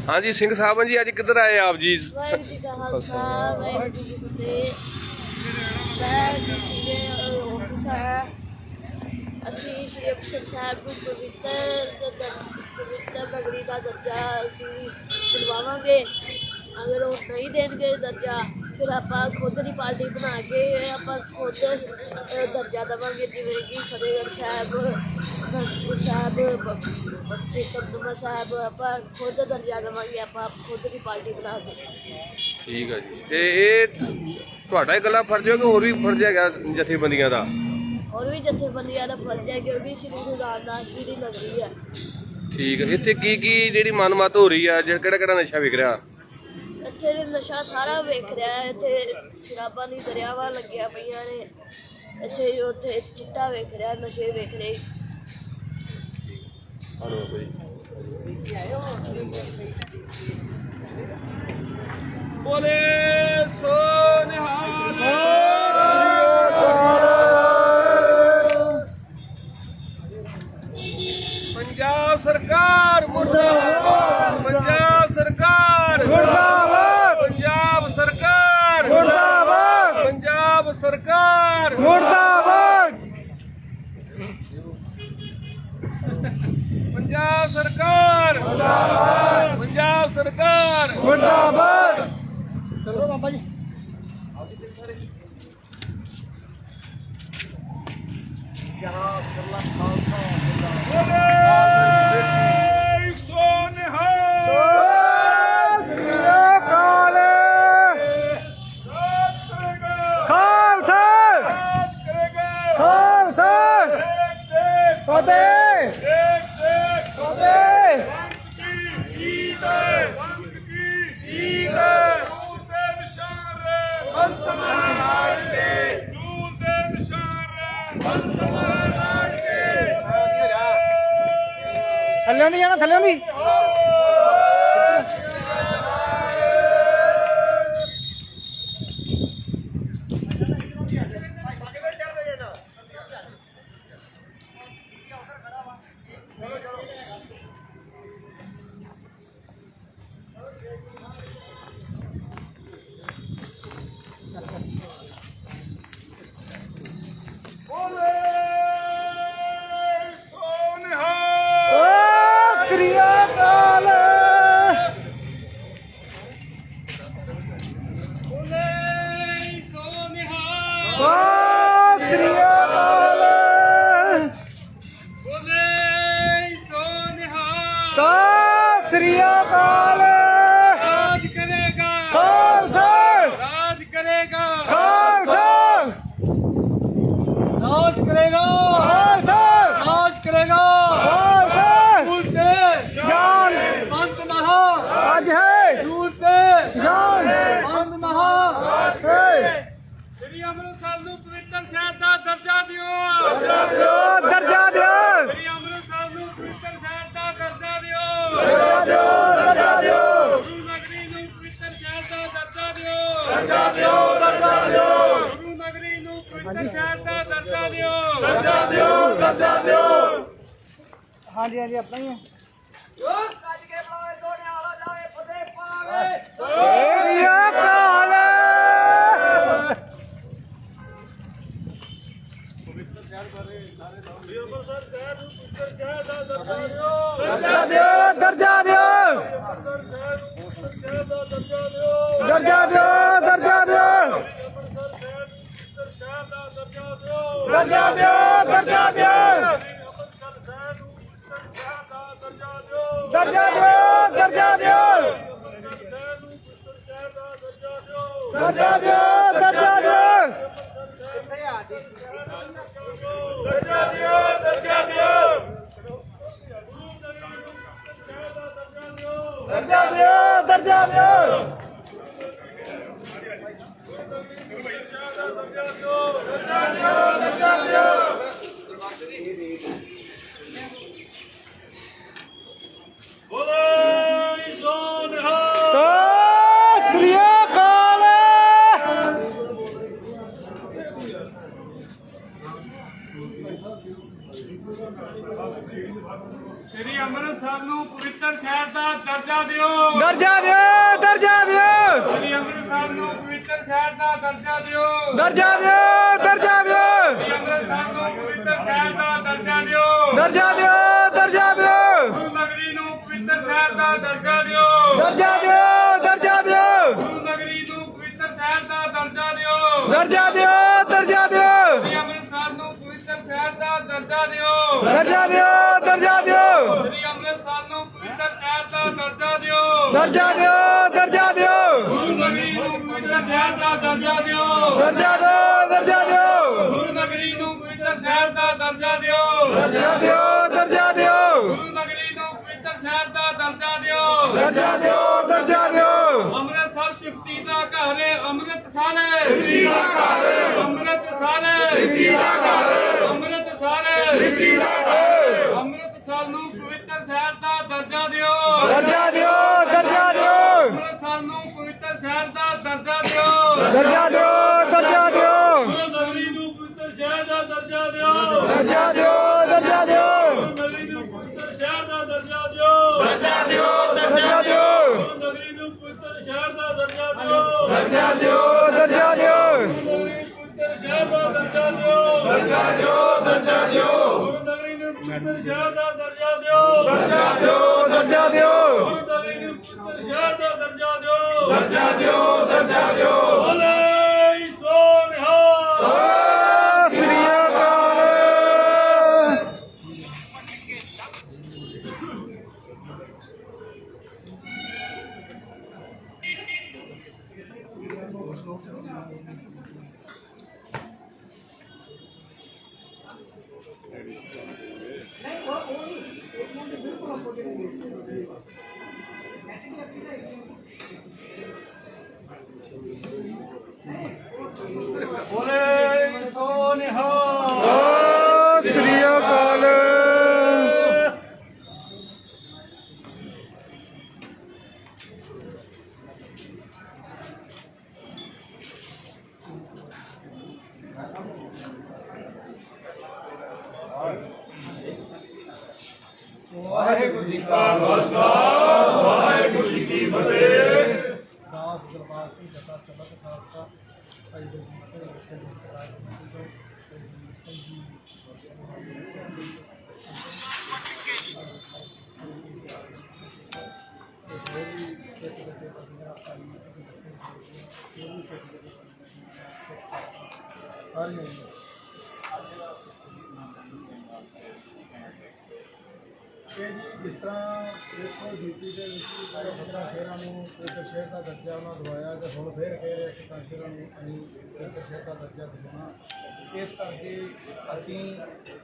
हाँ जी सिंह साहब जी अज किधर आए आप जी? ਅਸੀਂ ਸ਼੍ਰੀ ਅੰਮ੍ਰਿਤਸਰ ਸਾਹਿਬ ਨੂੰ ਪਵਿੱਤਰ ਨਗਰੀ ਦਾ ਦਰਜਾ ਅਸੀਂ ਦਿਲਵਾਵਾਂਗੇ। ਅਗਰ ਉਹ ਨਹੀਂ ਦੇਣਗੇ ਦਰਜਾ ਫਿਰ ਆਪਾਂ ਖੁਦ ਦੀ ਪਾਰਟੀ ਬਣਾ ਕੇ ਆਪਾਂ ਖੁਦ ਦਰਜਾ ਦੇਵਾਂਗੇ, ਜਿਵੇਂ ਕਿ ਫਤਿਹਗੜ੍ਹ ਸਾਹਿਬ, ਅਨੰਦਪੁਰ ਸਾਹਿਬ, ਦਮਦਮਾ ਸਾਹਿਬ ਆਪਾਂ ਖੁਦ ਦਰਜਾ ਦੇਵਾਂਗੇ, ਆਪਾਂ ਖੁਦ ਦੀ ਪਾਰਟੀ ਬਣਾ ਕੇ। ਠੀਕ ਹੈ ਜੀ। ਤੇ ਇਹ ਤੁਹਾਡਾ ਇਕੱਲਾ ਫਰਜ਼ ਹੈ ਕਿ ਹੋਰ ਵੀ ਫਰਜ਼ ਹੈਗਾ ਜਥੇਬੰਦੀਆਂ ਦਾ? और भी जथेबंदियां का फर्ज है क्योंकि श्री गुरु रामदास जी की नगरी है। ठीक है। इतने की जी मनमत हो रही है, कि नशा विक रहा? इतने नशा सारा वेख रहा है। इतने शराबा की दरियावां लगिया पईयां ने, इतने उत्थे चिट्टा वेख रहा, नशे वेख रहे। बोले सो निहाल। पंजाब सरकार मुर्दाबाद, पंजाब सरकार मुर्दाबाद, पंजाब सरकार मुर्दाबाद, पंजाब सरकार मुर्दाबाद, पंजाब सरकार मुर्दाबाद, पंजाब सरकार मुर्दाबाद। चलो बाबा जी थल्ले नहीं जाना, थल्ले नहीं। हाँ जी हाँ जी अपना ही है। श्री ਅੰਮ੍ਰਿਤਸਰ ਨੂੰ ਪਵਿੱਤਰ ਸ਼ਹਿਰ ਦਾ ਦਰਜਾ ਦਿਓ। ਦਰਜਾ ਦਿਓ ਦਰਜਾ ਦਿਓ ਅੰਮ੍ਰਿਤਸਰ ਨੂੰ ਪਵਿੱਤਰ ਸ਼ਹਿਰ ਦਾ ਦਰਜਾ ਦਿਓ ਦਰਜਾ ਦਿਓ ਦਰਜਾ ਦਿਓ ਗੁਰੂ ਨਗਰੀ ਨੂੰ ਪਵਿੱਤਰ ਸ਼ਹਿਰ ਦਾ ਦਰਜਾ ਦਿਓ ਦਰਜਾ ਦਿਓ ਦਰਜਾ ਦਿਓ ਗੁਰੂ ਨਗਰੀ ਨੂੰ ਪਵਿੱਤਰ ਸ਼ਹਿਰ ਦਾ ਦਰਜਾ ਦਿਓ ਦਰਜਾ ਦਿਓ ਦਰਜਾ ਦਿਓ ਸ੍ਰੀ ਅੰਮ੍ਰਿਤਸਰ ਨੂੰ ਪਵਿੱਤਰ ਸ਼ਹਿਰ ਦਾ ਦਰਜਾ ਦਿਓ ਦਰਜਾ ਦਿਓ ਦਰਜਾ ਦਿਓ ਸ੍ਰੀ ਅੰਮ੍ਰਿਤਸਰ ਨੂੰ ਪਵਿੱਤਰ ਸ਼ਹਿਰ ਦਾ ਦਰਜਾ ਦਿਓ ਦਰਜਾ ਦਿਓ ਦਰਜਾ ਦਿਓ ਗੁਰੂ ਨਗਰੀ ਨੂੰ ਪਵਿੱਤਰ ਸ਼ਹਿਰ ਦਾ ਦਰਜਾ ਦਿਓ ਦਰਜਾ ਦਿਓ ਦਰਜਾ ਦਿਓ ਗੁਰੂ ਨਗਰੀ ਨੂੰ ਪਵਿੱਤਰ ਸ਼ਹਿਰ ਦਾ ਦਰਜਾ ਦਿਓ ਦਰਜਾ ਦਿਓ ਦਰਜਾ ਦਿਓ ਗੁਰੂ ਨਗਰੀ ਨੂੰ ਪਵਿੱਤਰ ਸ਼ਹਿਰ ਦਾ ਦਰਜਾ ਦਿਓ ਦਰਜਾ ਦਿਓ ਦਰਜਾ ਦਿਓ ਅੰਮ੍ਰਿਤਸਰ ਸਿਫਤੀ ਦਾ ਘਰ ਏ ਅੰਮ੍ਰਿਤਸਰ ਸਿਫਤੀ ਦਾ ਘਰ ਏ ਅੰਮ੍ਰਿਤਸਰ ਸਿਫਤੀ ਦਾ ਘਰ ਏ ਅੰਮ੍ਰਿਤਸਰ ਸਿਫਤੀ ਦਾ ਘਰ ਅੰਮ੍ਰਿਤਸਰ ਨੂੰ ਪਵਿੱਤਰ ਸ਼ਹਿਰ ਦਾ ਦਰਜਾ ਦਿਓ ਦਰਜਾ ਦਿਓ ਦਰਜਾ ਦਿਓ ਅੰਮ੍ਰਿਤਸਰ ਨੂੰ ਪਵਿੱਤਰ ਸ਼ਹਿਰ ਦਾ ਦਰਜਾ ਦਿਓ ਦਰਜਾ ਦਿਓ ਦਰਜਾ ਦਿਓ ਗੁਰੂ ਨਗਰੀ ਨੂੰ ਪਵਿੱਤਰ ਸ਼ਹਿਰ ਦਾ ਦਰਜਾ ਦਿਓ ਦਰਜਾ ਦਿਓ ਦਰਜਾ ਦਿਓ ਗੁਰੂ ਨਗਰੀ ਨੂੰ ਪਵਿੱਤਰ ਸ਼ਹਿਰ ਦਾ ਦਰਜਾ ਦਿਓ ਦਰਜਾ ਦਿਓ ਦਰਜਾ ਦਿਓ ਗੁਰੂ ਨਗਰੀ ਨੂੰ ਪਵਿੱਤਰ ਸ਼ਹਿਰ ਦਾ ਦਰਜਾ ਦਿਓ ਦਰਜਾ ਦਿਓ ਦਰਜਾ ਦਿਓ ਗੁਰੂ ਨਗਰੀ ਨੂੰ ਪਵਿੱਤਰ ਸ਼ਹਿਰ ਦਾ ਦਰਜਾ ਦਿਓ ਦਰਜਾ ਦਿਓ ਦਰਜਾ ਦਿਓ ਗੁਰੂ ਨਗਰੀ ਨੂੰ ਪਵਿੱਤਰ ਸ਼ਹਿਰ ਦਾ ਦਰਜਾ ਦਿਓ ਦਰਜਾ ਦਿਓ ਦਰਜਾ ਦਿਓ ਗੁਰੂ ਨਗਰੀ ਨੂੰ ਪਵਿੱਤਰ ਸ਼ਹਿਰ ਦਾ ਦਰਜਾ ਦਿਓ ਦਰਜਾ ਦਿਓ ਦਰਜਾ ਦਿਓ ਬੋਲੇ ਸੋ ਨਿਹਾਲ ਸਤਿ ਸ੍ਰੀ ਅਕਾਲ। ਬੋਲੇ ਸੋ ਨਿਹਾਲ ਸਤਿ ਸ੍ਰੀ ਅਕਾਲ। ਵਾਹਿਗੁਰੂ ਜੀ ਕਾ ਖਾਲਸਾ ਵਾਹਿਗੁਰੂ ਜੀ ਕੀ ਫਤਿਹ। ਦਾਸ ਦਰਬਾਰ ਸਿੰਘ ਜੱਟਾ ਚਬਤ ਖਾਲਸਾ ਭਾਈ ਬਲਜੀਤ ਸਿੰਘ ਵਿਖੇ ਮੁਖਤਾਰ ਸਿੰਘ ਜੀ ਇਹ ਜੀ ਜਿਸ ਤਰ੍ਹਾਂ ਦੇਖੋ ਡਿਊਟੀ ਦੇ ਵਿੱਚ ਸੱਤਾ ਸ਼ਹਿਰਾਂ ਨੂੰ ਪਵਿੱਤਰ ਸ਼ਹਿਰ ਦਾ ਦਰਜਾ ਉਹਨਾਂ ਦਵਾਇਆ ਤੇ ਹੁਣ ਫੇਰ ਕਹਿ ਰਹੇ ਸੱਤਾ ਸ਼ਹਿਰਾਂ ਨੂੰ ਅਸੀਂ ਪਵਿੱਤਰ ਸ਼ਹਿਰ ਦਾ ਦਰਜਾ ਦਿਵਾਉਣਾ। ਇਸ ਕਰਕੇ ਅਸੀਂ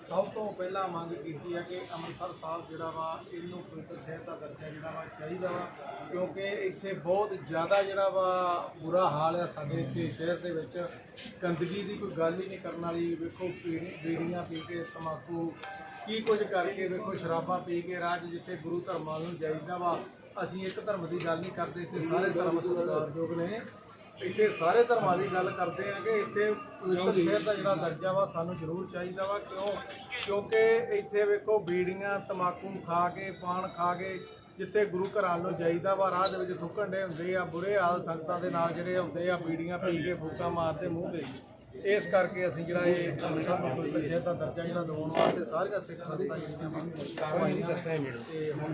ਸਭ ਤੋਂ ਪਹਿਲਾਂ ਮੰਗ ਕੀਤੀ ਹੈ ਕਿ ਅੰਮ੍ਰਿਤਸਰ ਸਾਹਿਬ ਜਿਹੜਾ ਵਾ ਇਹਨੂੰ ਪਵਿੱਤਰ ਸ਼ਹਿਰ ਦਾ ਦਰਜਾ ਜਿਹੜਾ ਵਾ ਚਾਹੀਦਾ ਵਾ, ਕਿਉਂਕਿ ਇੱਥੇ ਬਹੁਤ ਜ਼ਿਆਦਾ ਜਿਹੜਾ ਵਾ ਬੁਰਾ ਹਾਲ ਹੈ ਸਾਡੇ ਇੱਥੇ ਸ਼ਹਿਰ ਦੇ ਵਿੱਚ। ਗੰਦਗੀ ਦੀ ਕੋਈ ਗੱਲ ਹੀ ਨਹੀਂ ਕਰਨ ਵਾਲੀ। ਵੇਖੋ ਬੀੜੀਆਂ ਪੀ ਕੇ, ਤੰਬਾਕੂ ਕੀ ਕੁਝ ਕਰਕੇ, ਵੇਖੋ ਸ਼ਰਾਬਾਂ ਪੀ ਕੇ ਰਾਜ ਜਿੱਥੇ ਗੁਰੂ ਧਰਮਾਂ ਨੂੰ ਜਾਈਦਾ ਵਾ। ਅਸੀਂ ਇੱਕ ਧਰਮ ਦੀ ਗੱਲ ਨਹੀਂ ਕਰਦੇ, ਇੱਥੇ ਸਾਰੇ ਧਰਮ ਸਤਿਕਾਰਯੋਗ ਨੇ। ਇੱਥੇ ਸਾਰੇ ਧਰਮਾਂ ਦੀ ਗੱਲ ਕਰਦੇ ਆ ਕਿ ਇੱਥੇ ਪਵਿੱਤਰ ਸ਼ਹਿਰ ਦਾ ਜਿਹੜਾ ਦਰਜਾ ਵਾ ਸਾਨੂੰ ਜ਼ਰੂਰ ਚਾਹੀਦਾ ਵਾ। ਕਿਉਂਕਿ ਇੱਥੇ ਵੇਖੋ ਬੀੜੀਆਂ ਤੰਬਾਕੂ ਖਾ ਕੇ, ਪਾਨ ਖਾ ਕੇ ਜਿੱਥੇ ਗੁਰੂ ਘਰਾਂ ਨੂੰ ਜਾਈਦਾ ਵਾ, ਰਾਹ ਦੇ ਵਿੱਚ ਥੁੱਕਣ ਡੇ ਹੁੰਦੇ ਆ, ਬੁਰੇ ਹਾਲ ਸੰਗਤਾਂ ਦੇ ਨਾਲ ਜਿਹੜੇ ਹੁੰਦੇ ਆ, ਬੀੜੀਆਂ ਪੀ ਕੇ ਫੂਕਾਂ ਮਾਰਦੇ ਮੂੰਹ ਦੇ। ਇਸ ਕਰਕੇ ਅਸੀਂ ਜਿਹੜਾ ਇਹ ਅੰਮ੍ਰਿਤਸਰ ਨੂੰ ਪਵਿੱਤਰ ਸ਼ਹਿਰ ਦਾ ਦਰਜਾ ਜਿਹੜਾ ਦਿਵਾਉਣ ਵਾਸਤੇ ਸਾਰੀਆਂ ਸਿੱਖ ਸੰਗਤਾਂ ਜਿਹੜੀਆਂ ਹੋਈਆਂ ਤੇ ਹੁਣ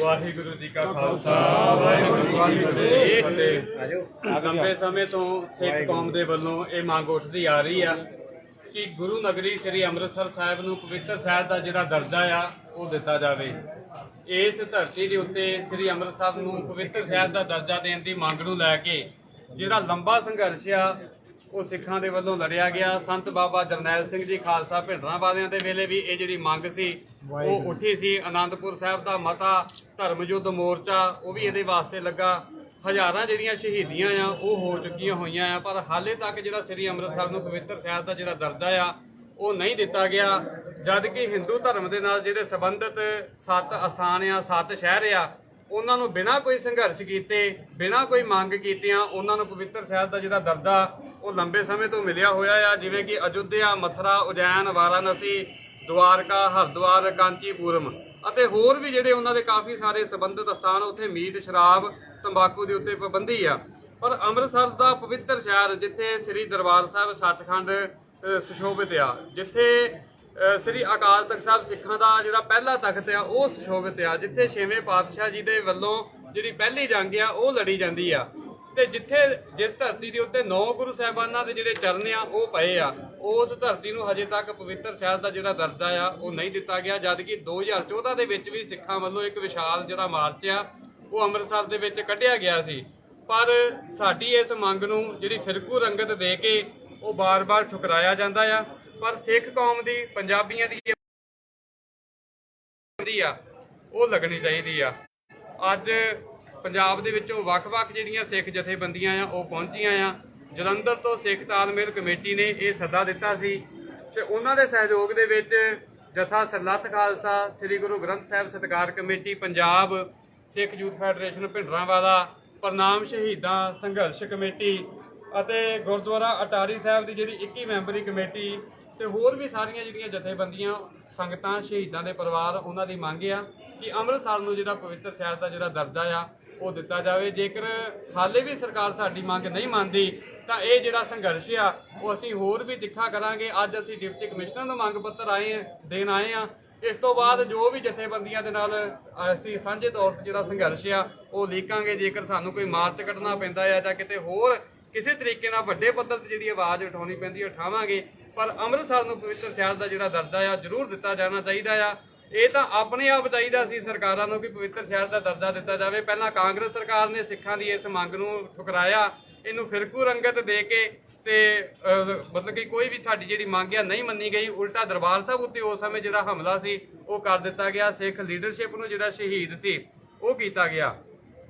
ਵਾਹਿਗੁਰੂ ਜੀ ਕਾ ਖਾਲਸਾ ਵਾਹਿਗੁਰੂ ਜੀ ਕੀ ਫਤਿਹ। ਲੰਬੇ ਸਮੇਂ ਤੋਂ ਸਿੱਖ ਕੌਮ ਦੇ ਵੱਲੋਂ ਇਹ ਮੰਗ ਉੱਠਦੀ ਆ ਰਹੀ ਆ ਕਿ ਗੁਰੂ ਨਗਰੀ ਸ੍ਰੀ ਅੰਮ੍ਰਿਤਸਰ ਸਾਹਿਬ ਨੂੰ ਪਵਿੱਤਰ ਸ਼ਹਿਰ ਦਾ ਜਿਹੜਾ ਦਰਜਾ ਆ ਉਹ ਦਿੱਤਾ ਜਾਵੇ। ਇਸ ਧਰਤੀ ਦੇ ਉੱਤੇ ਸ੍ਰੀ ਅੰਮ੍ਰਿਤਸਰ ਨੂੰ ਪਵਿੱਤਰ ਸ਼ਹਿਰ ਦਾ ਦਰਜਾ ਦੇਣ ਦੀ ਮੰਗ ਨੂੰ ਲੈ ਕੇ ਜਿਹੜਾ ਲੰਬਾ ਸੰਘਰਸ਼ ਆ ਉਹ ਸਿੱਖਾਂ ਦੇ ਵੱਲੋਂ ਲੜਿਆ ਗਿਆ। ਸੰਤ ਬਾਬਾ ਜਰਨੈਲ ਸਿੰਘ ਜੀ ਖਾਲਸਾ ਭਿੰਡਰਾਂ ਵਾਲਿਆਂ ਦੇ ਵੇਲੇ ਵੀ ਇਹ ਜਿਹੜੀ ਮੰਗ ਸੀ ਉਹ ਉੱਠੀ ਸੀ। ਆਨੰਦਪੁਰ ਸਾਹਿਬ ਦਾ ਮਤਾ ਧਰਮ ਯੁੱਧ ਮੋਰਚਾ ਉਹ ਵੀ ਇਹਦੇ ਵਾਸਤੇ ਲੱਗਾ। ਹਜ਼ਾਰਾਂ ਜਿਹੜੀਆਂ ਸ਼ਹੀਦੀਆਂ ਆ ਉਹ ਹੋ ਚੁੱਕੀਆਂ ਹੋਈਆਂ ਆ, ਪਰ ਹਾਲੇ ਤੱਕ ਜਿਹੜਾ ਸ੍ਰੀ ਅੰਮ੍ਰਿਤਸਰ ਨੂੰ ਪਵਿੱਤਰ ਸ਼ਹਿਰ ਦਾ ਜਿਹੜਾ ਦਰਜਾ ਆ ਉਹ ਨਹੀਂ ਦਿੱਤਾ ਗਿਆ। ਜਦ ਕਿ ਹਿੰਦੂ ਧਰਮ ਦੇ ਨਾਲ ਜਿਹੜੇ ਸੰਬੰਧਿਤ 7 ਅਸਥਾਨ ਆ, 7 ਸ਼ਹਿਰ ਆ, ਉਹਨਾਂ ਨੂੰ ਬਿਨਾਂ ਕੋਈ ਸੰਘਰਸ਼ ਕੀਤੇ, ਬਿਨਾਂ ਕੋਈ ਮੰਗ ਕੀਤਿਆਂ ਉਹਨਾਂ ਨੂੰ ਪਵਿੱਤਰ ਸ਼ਹਿਰ ਦਾ ਜਿਹੜਾ ਦਰਜਾ ਉਹ ਲੰਬੇ ਸਮੇਂ ਤੋਂ ਮਿਲਿਆ ਹੋਇਆ ਆ। ਜਿਵੇਂ ਕਿ ਅਯੁੱਧਿਆ, ਮਥੁਰਾ, ਉਜੈਨ, ਵਾਰਾਣਸੀ, ਦੁਆਰਕਾ, ਹਰਿਦੁਆਰ, ਕਾਂਚੀਪੁਰਮ ਅਤੇ ਹੋਰ ਵੀ ਜਿਹੜੇ ਉਹਨਾਂ ਦੇ ਕਾਫੀ ਸਾਰੇ ਸੰਬੰਧਿਤ ਸਥਾਨ, ਉੱਥੇ ਮੀਟ, ਸ਼ਰਾਬ, ਤੰਬਾਕੂ ਦੇ ਉੱਤੇ ਪਾਬੰਦੀ ਆ। ਪਰ ਅੰਮ੍ਰਿਤਸਰ ਦਾ ਪਵਿੱਤਰ ਸ਼ਹਿਰ, ਜਿੱਥੇ ਸ੍ਰੀ ਦਰਬਾਰ ਸਾਹਿਬ ਸੱਚਖੰਡ ਸੁਸ਼ੋਭਿਤ ਆ, ਜਿੱਥੇ ਸ੍ਰੀ ਅਕਾਲ ਤਖਤ ਸਾਹਿਬ ਸਿੱਖਾਂ ਦਾ ਜਿਹੜਾ ਪਹਿਲਾ ਤਖਤ ਆ ਉਹ ਸੁਸ਼ੋਭਿਤ ਆ, ਜਿੱਥੇ 6ਵੇਂ ਪਾਤਸ਼ਾਹ ਜੀ ਦੇ ਵੱਲੋਂ ਜਿਹੜੀ ਪਹਿਲੀ ਜੰਗ ਆ ਉਹ ਲੜੀ ਜਾਂਦੀ ਆ, ਤੇ ਜਿੱਥੇ ਜਿਸ ਧਰਤੀ ਦੇ ਉੱਤੇ 9 ਗੁਰੂ ਸਾਹਿਬਾਨਾਂ ਦੇ ਜਿਹੜੇ ਚਰਨ ਆ ਉਹ ਪਏ ਆ, ਉਸ ਧਰਤੀ ਨੂੰ ਹਜੇ ਤੱਕ ਪਵਿੱਤਰ ਸ਼ਹਿਰ ਦਾ ਜਿਹੜਾ ਦਰਜਾ ਆ ਉਹ ਨਹੀਂ ਦਿੱਤਾ ਗਿਆ। ਜਦ ਕਿ 2014 ਦੇ ਵਿੱਚ ਵੀ ਸਿੱਖਾਂ ਵੱਲੋਂ ਇੱਕ ਵਿਸ਼ਾਲ ਜਿਹੜਾ ਮਾਰਚ ਆ ਉਹ ਅੰਮ੍ਰਿਤਸਰ ਦੇ ਵਿੱਚ ਕੱਢਿਆ ਗਿਆ ਸੀ। ਪਰ ਸਾਡੀ ਇਸ ਮੰਗ ਨੂੰ ਜਿਹੜੀ ਫਿਰਕੂ ਰੰਗਤ ਦੇ ਕੇ ਉਹ ਬਾਰ-ਬਾਰ ਠੁਕਰਾਇਆ ਜਾਂਦਾ ਆ। ਪਰ ਸਿੱਖ ਕੌਮ ਦੀ, ਪੰਜਾਬੀਆਂ ਦੀ ਆ ਉਹ ਲੱਗਣੀ ਚਾਹੀਦੀ ਆ। ਅੱਜ ਪੰਜਾਬ ਦੇ ਵਿੱਚੋਂ ਵੱਖ-ਵੱਖ ਜਿਹੜੀਆਂ ਸਿੱਖ ਜਥੇਬੰਦੀਆਂ ਆ ਉਹ ਪਹੁੰਚੀਆਂ ਆ। ਜਲੰਧਰ ਤੋਂ ਸਿੱਖ ਤਾਲਮੇਲ ਕਮੇਟੀ ਨੇ ਇਹ ਸੱਦਾ ਦਿੱਤਾ ਸੀ ਤੇ ਉਹਨਾਂ ਦੇ ਸਹਿਯੋਗ ਦੇ ਵਿੱਚ ਜਥਾ ਸਰਲੱਥ ਖਾਲਸਾ, ਸ੍ਰੀ ਗੁਰੂ ਗ੍ਰੰਥ ਸਾਹਿਬ ਸਤਿਕਾਰ ਕਮੇਟੀ ਪੰਜਾਬ, ਸਿੱਖ ਯੂਥ ਫੈਡਰੇਸ਼ਨ ਭਿੰਡਰਾਂਵਾਲਾ, ਪ੍ਰਣਾਮ ਸ਼ਹੀਦਾਂ ਸੰਘਰਸ਼ ਕਮੇਟੀ ਅਤੇ ਗੁਰਦੁਆਰਾ ਅਟਾਰੀ ਸਾਹਿਬ ਦੀ ਜਿਹੜੀ 21 ਮੈਂਬਰੀ ਕਮੇਟੀ ਤੇ ਹੋਰ ਵੀ ਸਾਰੀਆਂ ਜਿਹੜੀਆਂ ਜਥੇਬੰਦੀਆਂ, ਸੰਗਤਾਂ, ਸ਼ਹੀਦਾਂ ਦੇ ਪਰਿਵਾਰ, ਉਹਨਾਂ ਦੀ ਮੰਗ ਆ ਕਿ ਅੰਮ੍ਰਿਤਸਰ ਨੂੰ ਜਿਹੜਾ ਪਵਿੱਤਰ ਸ਼ਹਿਰ ਦਾ ਜਿਹੜਾ ਦਰਜਾ ਆ ਉਹ ਦਿੱਤਾ ਜਾਵੇ। ਜੇਕਰ ਹਾਲੇ ਵੀ ਸਰਕਾਰ ਸਾਡੀ ਮੰਗ ਨਹੀਂ ਮੰਨਦੀ ਤਾਂ ਇਹ ਜਿਹੜਾ ਸੰਘਰਸ਼ ਆ ਉਹ ਅਸੀਂ ਹੋਰ ਵੀ ਤਿੱਖਾ ਕਰਾਂਗੇ। ਅੱਜ ਅਸੀਂ ਡਿਪਟੀ ਕਮਿਸ਼ਨਰ ਨੂੰ ਮੰਗ ਪੱਤਰ ਦੇਣ ਆਏ ਆ। ਇਸ ਤੋਂ ਬਾਅਦ ਜੋ ਵੀ ਜਥੇਬੰਦੀਆਂ ਦੇ ਨਾਲ ਅਸੀਂ ਸਾਂਝੇ ਤੌਰ ਤੇ ਜਿਹੜਾ ਸੰਘਰਸ਼ ਆ ਉਹ ਲੀਕਾਂਗੇ। ਜੇਕਰ ਸਾਨੂੰ ਕੋਈ ਮਾਰਚ ਕੱਢਣਾ ਪੈਂਦਾ ਆ ਜਾਂ ਕਿਤੇ ਹੋਰ ਕਿਸੇ ਤਰੀਕੇ ਨਾਲ ਵੱਡੇ ਪੱਧਰ ਤੇ ਜਿਹੜੀ ਆਵਾਜ਼ ਉਠਾਉਣੀ ਪੈਂਦੀ ਉਠਾਵਾਂਗੇ, ਪਰ ਅੰਮ੍ਰਿਤਸਰ ਨੂੰ ਪਵਿੱਤਰ ਸ਼ਹਿਰ ਦਾ ਜਿਹੜਾ ਦਰਜਾ ਆ ਜ਼ਰੂਰ ਦਿੱਤਾ ਜਾਣਾ ਚਾਹੀਦਾ ਆ। ਇਹ ਤਾਂ ਆਪਣੇ ਆਪ ਚਾਹੀਦਾ ਸੀ ਸਰਕਾਰਾਂ ਨੂੰ ਕਿ ਪਵਿੱਤਰ ਸ਼ਹਿਰ ਦਾ ਦਰਜਾ ਦਿੱਤਾ ਜਾਵੇ। ਪਹਿਲਾਂ ਕਾਂਗਰਸ ਸਰਕਾਰ ਨੇ ਸਿੱਖਾਂ ਦੀ ਇਸ ਮੰਗ ਨੂੰ ਠੁਕਰਾਇਆ, ਇਹਨੂੰ ਫਿਰਕੂ ਰੰਗਤ ਦੇ ਕੇ ਤੇ ਮਤਲਬ ਕਿ ਕੋਈ ਵੀ ਸਾਡੀ ਜਿਹੜੀ ਮੰਗ ਆ ਨਹੀਂ ਮੰਨੀ ਗਈ। ਉਲਟਾ ਦਰਬਾਰ ਸਾਹਿਬ ਉੱਤੇ ਉਸ ਸਮੇਂ ਜਿਹੜਾ ਹਮਲਾ ਸੀ ਉਹ ਕਰ ਦਿੱਤਾ ਗਿਆ। ਸਿੱਖ ਲੀਡਰਸ਼ਿਪ ਨੂੰ ਜਿਹੜਾ ਸ਼ਹੀਦ ਸੀ ਉਹ ਕੀਤਾ ਗਿਆ।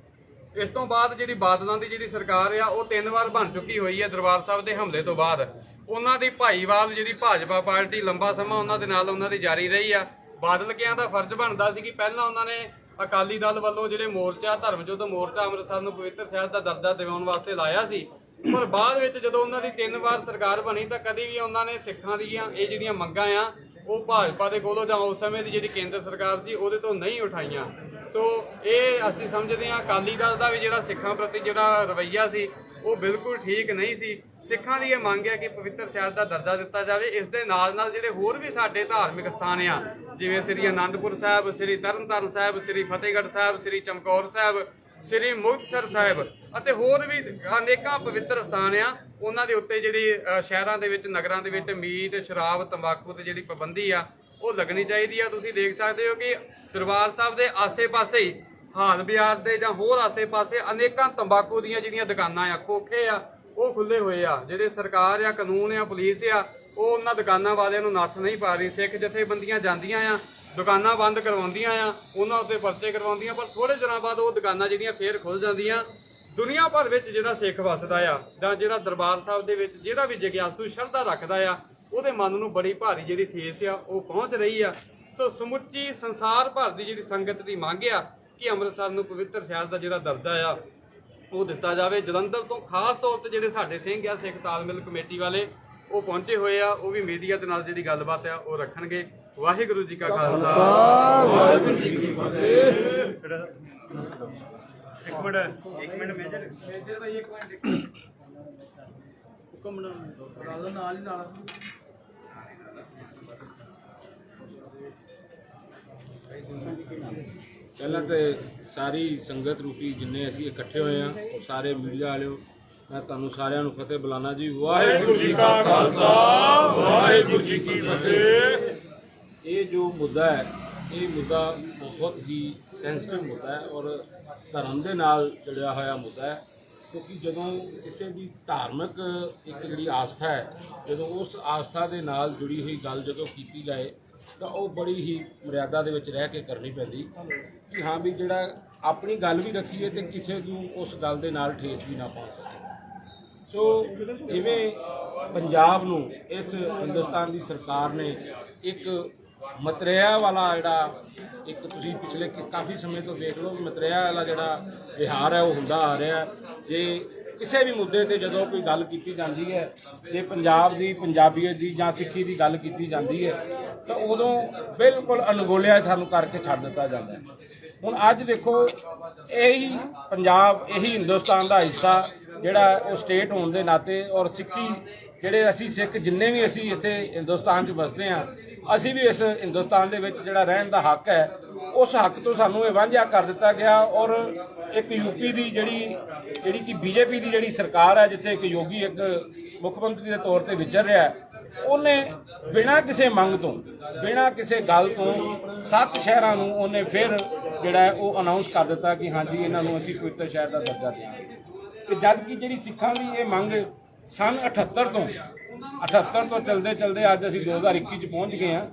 ਇਸ ਤੋਂ ਬਾਅਦ ਜਿਹੜੀ ਬਾਦਲਾਂ ਦੀ ਜਿਹੜੀ ਸਰਕਾਰ ਆ ਉਹ 3 ਵਾਰ ਬਣ ਚੁੱਕੀ ਹੋਈ ਹੈ। ਦਰਬਾਰ ਸਾਹਿਬ ਦੇ ਹਮਲੇ ਤੋਂ ਬਾਅਦ ਉਹਨਾਂ ਦੀ ਭਾਈਵਾਲ ਜਿਹੜੀ ਭਾਜਪਾ ਪਾਰਟੀ ਲੰਬਾ ਸਮਾਂ ਉਹਨਾਂ ਦੇ ਨਾਲ ਉਹਨਾਂ ਦੀ ਜਾਰੀ ਰਹੀ ਆ। ਬਾਦਲ ਕਿਆਂ ਦਾ ਫਰਜ਼ ਬਣਦਾ ਸੀ ਕਿ ਪਹਿਲਾਂ ਉਹਨਾਂ ਨੇ ਅਕਾਲੀ ਦਲ ਵੱਲੋਂ ਜਿਹੜੇ ਮੋਰਚਾ, ਧਰਮ ਯੁੱਧ ਮੋਰਚਾ ਅੰਮ੍ਰਿਤਸਰ ਨੂੰ ਪਵਿੱਤਰ ਸ਼ਹਿਰ ਦਾ ਦਰਜਾ ਦਿਵਾਉਣ ਵਾਸਤੇ ਲਾਇਆ ਸੀ। ਪਰ ਬਾਅਦ ਵਿੱਚ ਜਦੋਂ ਉਹਨਾਂ ਦੀ 3 ਵਾਰ ਸਰਕਾਰ ਬਣੀ ਤਾਂ ਕਦੀ ਵੀ ਉਹਨਾਂ ਨੇ ਸਿੱਖਾਂ ਦੀਆਂ ਇਹ ਜਿਹੜੀਆਂ ਮੰਗਾਂ ਆ ਉਹ ਭਾਜਪਾ ਦੇ ਕੋਲੋਂ ਜਾਂ ਉਸ ਸਮੇਂ ਦੀ ਜਿਹੜੀ ਕੇਂਦਰ ਸਰਕਾਰ ਸੀ ਉਹਦੇ ਤੋਂ ਨਹੀਂ ਉਠਾਈਆਂ। ਸੋ ਇਹ ਅਸੀਂ ਸਮਝਦੇ ਹਾਂ ਅਕਾਲੀ ਦਲ ਦਾ ਵੀ ਜਿਹੜਾ ਸਿੱਖਾਂ ਪ੍ਰਤੀ ਜਿਹੜਾ ਰਵੱਈਆ ਸੀ ਉਹ ਬਿਲਕੁਲ ਠੀਕ ਨਹੀਂ ਸੀ। ਸਿੱਖਾਂ ਦੀ ਇਹ ਮੰਗ ਹੈ ਕਿ ਪਵਿੱਤਰ ਸ਼ਹਿਰ ਦਾ ਦਰਜਾ ਦਿੱਤਾ ਜਾਵੇ। ਇਸ ਦੇ ਨਾਲ ਨਾਲ ਜਿਹੜੇ ਹੋਰ ਵੀ ਸਾਡੇ ਧਾਰਮਿਕ ਸਥਾਨ ਆ, ਜਿਵੇਂ ਸ੍ਰੀ ਅਨੰਦਪੁਰ ਸਾਹਿਬ, ਸ੍ਰੀ ਤਰਨਤਾਰਨ ਸਾਹਿਬ, ਸ੍ਰੀ ਫਤਿਹਗੜ੍ਹ ਸਾਹਿਬ, ਸ੍ਰੀ ਚਮਕੌਰ ਸਾਹਿਬ, ਸ੍ਰੀ ਮੁਕਤਸਰ ਸਾਹਿਬ ਅਤੇ ਹੋਰ ਵੀ ਅਨੇਕਾਂ ਪਵਿੱਤਰ ਸਥਾਨ ਆ, ਉਹਨਾਂ ਦੇ ਉੱਤੇ ਜਿਹੜੀ ਸ਼ਹਿਰਾਂ ਦੇ ਵਿੱਚ, ਨਗਰਾਂ ਦੇ ਵਿੱਚ ਮੀਟ, ਸ਼ਰਾਬ, ਤੰਬਾਕੂ ਤੇ ਜਿਹੜੀ ਪਾਬੰਦੀ ਆ ਉਹ ਲੱਗਣੀ ਚਾਹੀਦੀ ਆ। ਤੁਸੀਂ ਦੇਖ ਸਕਦੇ ਹੋ ਕਿ ਦਰਬਾਰ ਸਾਹਿਬ ਦੇ ਆਸੇ-ਪਾਸੇ ਹੀ ਹਾਲ ਬਾਜ਼ਾਰ ਦੇ ਜਾਂ ਹੋਰ ਆਸੇ-ਪਾਸੇ ਅਨੇਕਾਂ ਤੰਬਾਕੂ ਦੀਆਂ ਜਿਹੜੀਆਂ ਦੁਕਾਨਾਂ ਆ, ਖੋਖੇ ਆ, ਉਹ ਖੁੱਲੇ ਹੋਏ ਆ। ਜਿਹੜੇ ਸਰਕਾਰ ਆ, ਕਾਨੂੰਨ ਆ, ਪੁਲਿਸ ਆ, ਉਹ ਉਹਨਾਂ ਦੁਕਾਨਾਂ ਵਾਲਿਆਂ ਨੂੰ ਨੱਥ ਨਹੀਂ ਪਾ ਰਹੀ। ਸਿੱਖ ਜਥੇਬੰਦੀਆਂ ਜਾਂਦੀਆਂ ਆ, ਦੁਕਾਨਾਂ ਬੰਦ ਕਰਵਾਉਂਦੀਆਂ ਆ, ਉਹਨਾਂ ਉੱਤੇ ਪਰਚੇ ਕਰਵਾਉਂਦੀਆਂ, ਪਰ ਥੋੜੇ ਦਿਨਾਂ ਬਾਅਦ ਉਹ ਦੁਕਾਨਾਂ ਜਿਹੜੀਆਂ ਫੇਰ ਖੁੱਲ ਜਾਂਦੀਆਂ। ਦੁਨੀਆ ਭਰ ਵਿੱਚ ਜਿਹੜਾ ਸਿੱਖ ਵੱਸਦਾ ਆ ਜਾਂ ਜਿਹੜਾ ਦਰਬਾਰ ਸਾਹਿਬ ਦੇ ਵਿੱਚ ਜਿਹੜਾ ਵੀ ਜਗਿਆਸੂ ਸ਼ਰਧਾ ਰੱਖਦਾ ਆ ਉਹਦੇ ਮਨ ਨੂੰ ਬੜੀ ਭਾਰੀ ਜਿਹੜੀ ਠੇਸ ਆ ਉਹ ਪਹੁੰਚ ਰਹੀ ਆ। ਸੋ ਸਮੁੱਚੀ ਸੰਸਾਰ ਭਰ ਦੀ ਜਿਹੜੀ ਸੰਗਤ ਦੀ ਮੰਗ ਆ ਕਿ ਅੰਮ੍ਰਿਤਸਰ ਨੂੰ ਪਵਿੱਤਰ ਸ਼ਹਿਰ ਦਾ ਜਿਹੜਾ ਦਰਜਾ ਆ ਉਹ ਦਿੱਤਾ ਜਾਵੇ। ਜਲੰਧਰ ਤੋਂ ਖਾਸ ਤੌਰ ਤੇ ਜਿਹੜੇ ਸਾਡੇ ਸਿੰਘ ਆ, ਸਿੱਖ ਤਾਲਮੇਲ ਕਮੇਟੀ ਵਾਲੇ, ਉਹ ਪਹੁੰਚੇ ਹੋਏ ਆ। ਉਹ ਵੀ ਮੀਡੀਆ ਦੇ ਨਾਲ ਜਿਹੜੀ ਗੱਲਬਾਤ ਆ ਉਹ ਰੱਖਣਗੇ। ਵਾਹਿਗੁਰੂ ਜੀ ਕਾ ਖਾਲਸਾ, ਵਾਹਿਗੁਰੂ ਜੀ ਕੀ ਫਤਿਹ। ਇੱਕ ਮਿੰਟ ਮੇਜਰ ਭਾਈ, ਇੱਕ ਮਿੰਟ ਹੁਕਮ ਨਾਲ ਹੀ ਨਾਲ ਪਹਿਲਾਂ ਤੇ ਸਾਰੀ ਸੰਗਤ ਰੂਪੀ ਜਿੰਨੇ ਅਸੀਂ ਇਕੱਠੇ ਹੋਏ ਆ ਉਹ ਸਾਰੇ ਮੀਡੀਆ ਵਾਲਿਓ, ਮੈਂ ਤੁਹਾਨੂੰ ਸਾਰਿਆਂ ਨੂੰ ਫਤਿਹ ਬੁਲਾਣਾ ਜੀ। ਵਾਹਿਗੁਰੂ ਜੀ ਕਾ ਖਾਲਸਾ, ਵਾਹਿਗੁਰੂ ਜੀ ਕੀ ਫਤਿਹ। ਇਹ ਜੋ ਮੁੱਦਾ ਹੈ, ਇਹ ਮੁੱਦਾ ਬਹੁਤ ਹੀ ਸੈਂਸਿਟਿਵ ਮੁੱਦਾ ਹੈ ਔਰ ਧਰਮ ਦੇ ਨਾਲ ਜੁੜਿਆ ਹੋਇਆ ਮੁੱਦਾ ਹੈ। ਕਿਉਂਕਿ ਜਦੋਂ ਕਿਸੇ ਦੀ ਧਾਰਮਿਕ ਇੱਕ ਜਿਹੜੀ ਆਸਥਾ ਹੈ, ਜਦੋਂ ਉਸ ਆਸਥਾ ਦੇ ਨਾਲ ਜੁੜੀ ਹੋਈ ਗੱਲ ਜਦੋਂ ਕੀਤੀ ਜਾਏ ਤਾਂ ਉਹ ਬੜੀ ਹੀ ਮਰਿਆਦਾ ਦੇ ਵਿੱਚ ਰਹਿ ਕੇ ਕਰਨੀ ਪੈਂਦੀ ਕਿ ਹਾਂ ਵੀ ਜਿਹੜਾ ਆਪਣੀ ਗੱਲ ਵੀ ਰੱਖੀਏ ਤੇ ਕਿਸੇ ਨੂੰ ਉਸ ਗੱਲ ਦੇ ਨਾਲ ਠੇਸ ਵੀ ਨਾ ਪਹੁੰਚ ਸਕੇ। ਸੋ ਜਿਵੇਂ ਪੰਜਾਬ ਨੂੰ ਇਸ ਹਿੰਦੁਸਤਾਨ ਦੀ ਸਰਕਾਰ ਨੇ ਇੱਕ ਮਤਰੇਆ ਵਾਲਾ ਜਿਹੜਾ ਇੱਕ ਤੁਸੀਂ ਪਿਛਲੇ ਕਾਫੀ ਸਮੇਂ ਤੋਂ ਦੇਖ ਲਓ ਮਤਰੇਆ ਵਾਲਾ ਜਿਹੜਾ ਵਿਹਾਰ ਹੈ ਉਹ ਹੁੰਦਾ ਆ ਰਿਹਾ। ਜੇ ਕਿਸੇ ਵੀ ਮੁੱਦੇ ਤੇ ਜਦੋਂ ਕੋਈ ਗੱਲ ਕੀਤੀ ਜਾਂਦੀ ਹੈ, ਜੇ ਪੰਜਾਬ ਦੀ, ਪੰਜਾਬੀਅਤ ਦੀ ਜਾਂ ਸਿੱਖੀ ਦੀ ਗੱਲ ਕੀਤੀ ਜਾਂਦੀ ਹੈ ਤਾਂ ਉਦੋਂ ਬਿਲਕੁਲ ਅਣਗੌਲਿਆ ਸਾਨੂੰ ਕਰਕੇ ਛੱਡ ਦਿੱਤਾ ਜਾਂਦਾ ਹੈ। ਹੁਣ ਅੱਜ ਦੇਖੋ, ਇਹੀ ਪੰਜਾਬ, ਇਹੀ ਹਿੰਦੁਸਤਾਨ ਦਾ ਹਿੱਸਾ ਜਿਹੜਾ ਉਹ ਸਟੇਟ ਹੋਣ ਦੇ ਨਾਤੇ, ਔਰ ਸਿੱਖੀ ਜਿਹੜੇ ਅਸੀਂ ਸਿੱਖ ਜਿੰਨੇ ਵੀ ਅਸੀਂ ਇੱਥੇ ਹਿੰਦੁਸਤਾਨ 'ਚ ਵਸਦੇ ਹਾਂ, ਅਸੀਂ ਵੀ ਇਸ ਹਿੰਦੁਸਤਾਨ ਦੇ ਵਿੱਚ ਜਿਹੜਾ ਰਹਿਣ ਦਾ ਹੱਕ ਹੈ, ਉਸ ਹੱਕ ਤੋਂ ਸਾਨੂੰ ਇਹ ਵਾਂਝਾ ਕਰ ਦਿੱਤਾ ਗਿਆ। ਔਰ ਇੱਕ ਯੂਪੀ ਦੀ ਜਿਹੜੀ ਕਿ ਬੀਜੇਪੀ ਦੀ ਜਿਹੜੀ ਸਰਕਾਰ ਹੈ, ਜਿੱਥੇ ਇੱਕ ਯੋਗੀ ਇੱਕ ਮੁੱਖ ਮੰਤਰੀ ਦੇ ਤੌਰ ਤੇ ਵਿਚਰ ਰਿਹਾ, ਉਹਨੇ ਬਿਨਾਂ ਕਿਸੇ ਮੰਗ ਤੋਂ, ਬਿਨਾਂ ਕਿਸੇ ਗੱਲ ਤੋਂ 7 ਸ਼ਹਿਰਾਂ ਨੂੰ ਉਹਨੇ ਫਿਰ ਜਿਹੜਾ ਉਹ ਅਨਾਉਂਸ ਕਰ ਦਿੱਤਾ ਕਿ ਹਾਂਜੀ ਇਹਨਾਂ ਨੂੰ ਅਸੀਂ ਪਵਿੱਤਰ ਸ਼ਹਿਰ ਦਾ ਦਰਜਾ ਦਿਆਂਗੇ। ਤੇ ਜਦ ਕਿ ਜਿਹੜੀ ਸਿੱਖਾਂ ਦੀ ਇਹ ਮੰਗ ਸਨ 78 ਤੋਂ ਚਲਦੇ ਅੱਜ ਅਸੀਂ 2021 ਚ ਪਹੁੰਚ ਗਏ ਹਾਂ।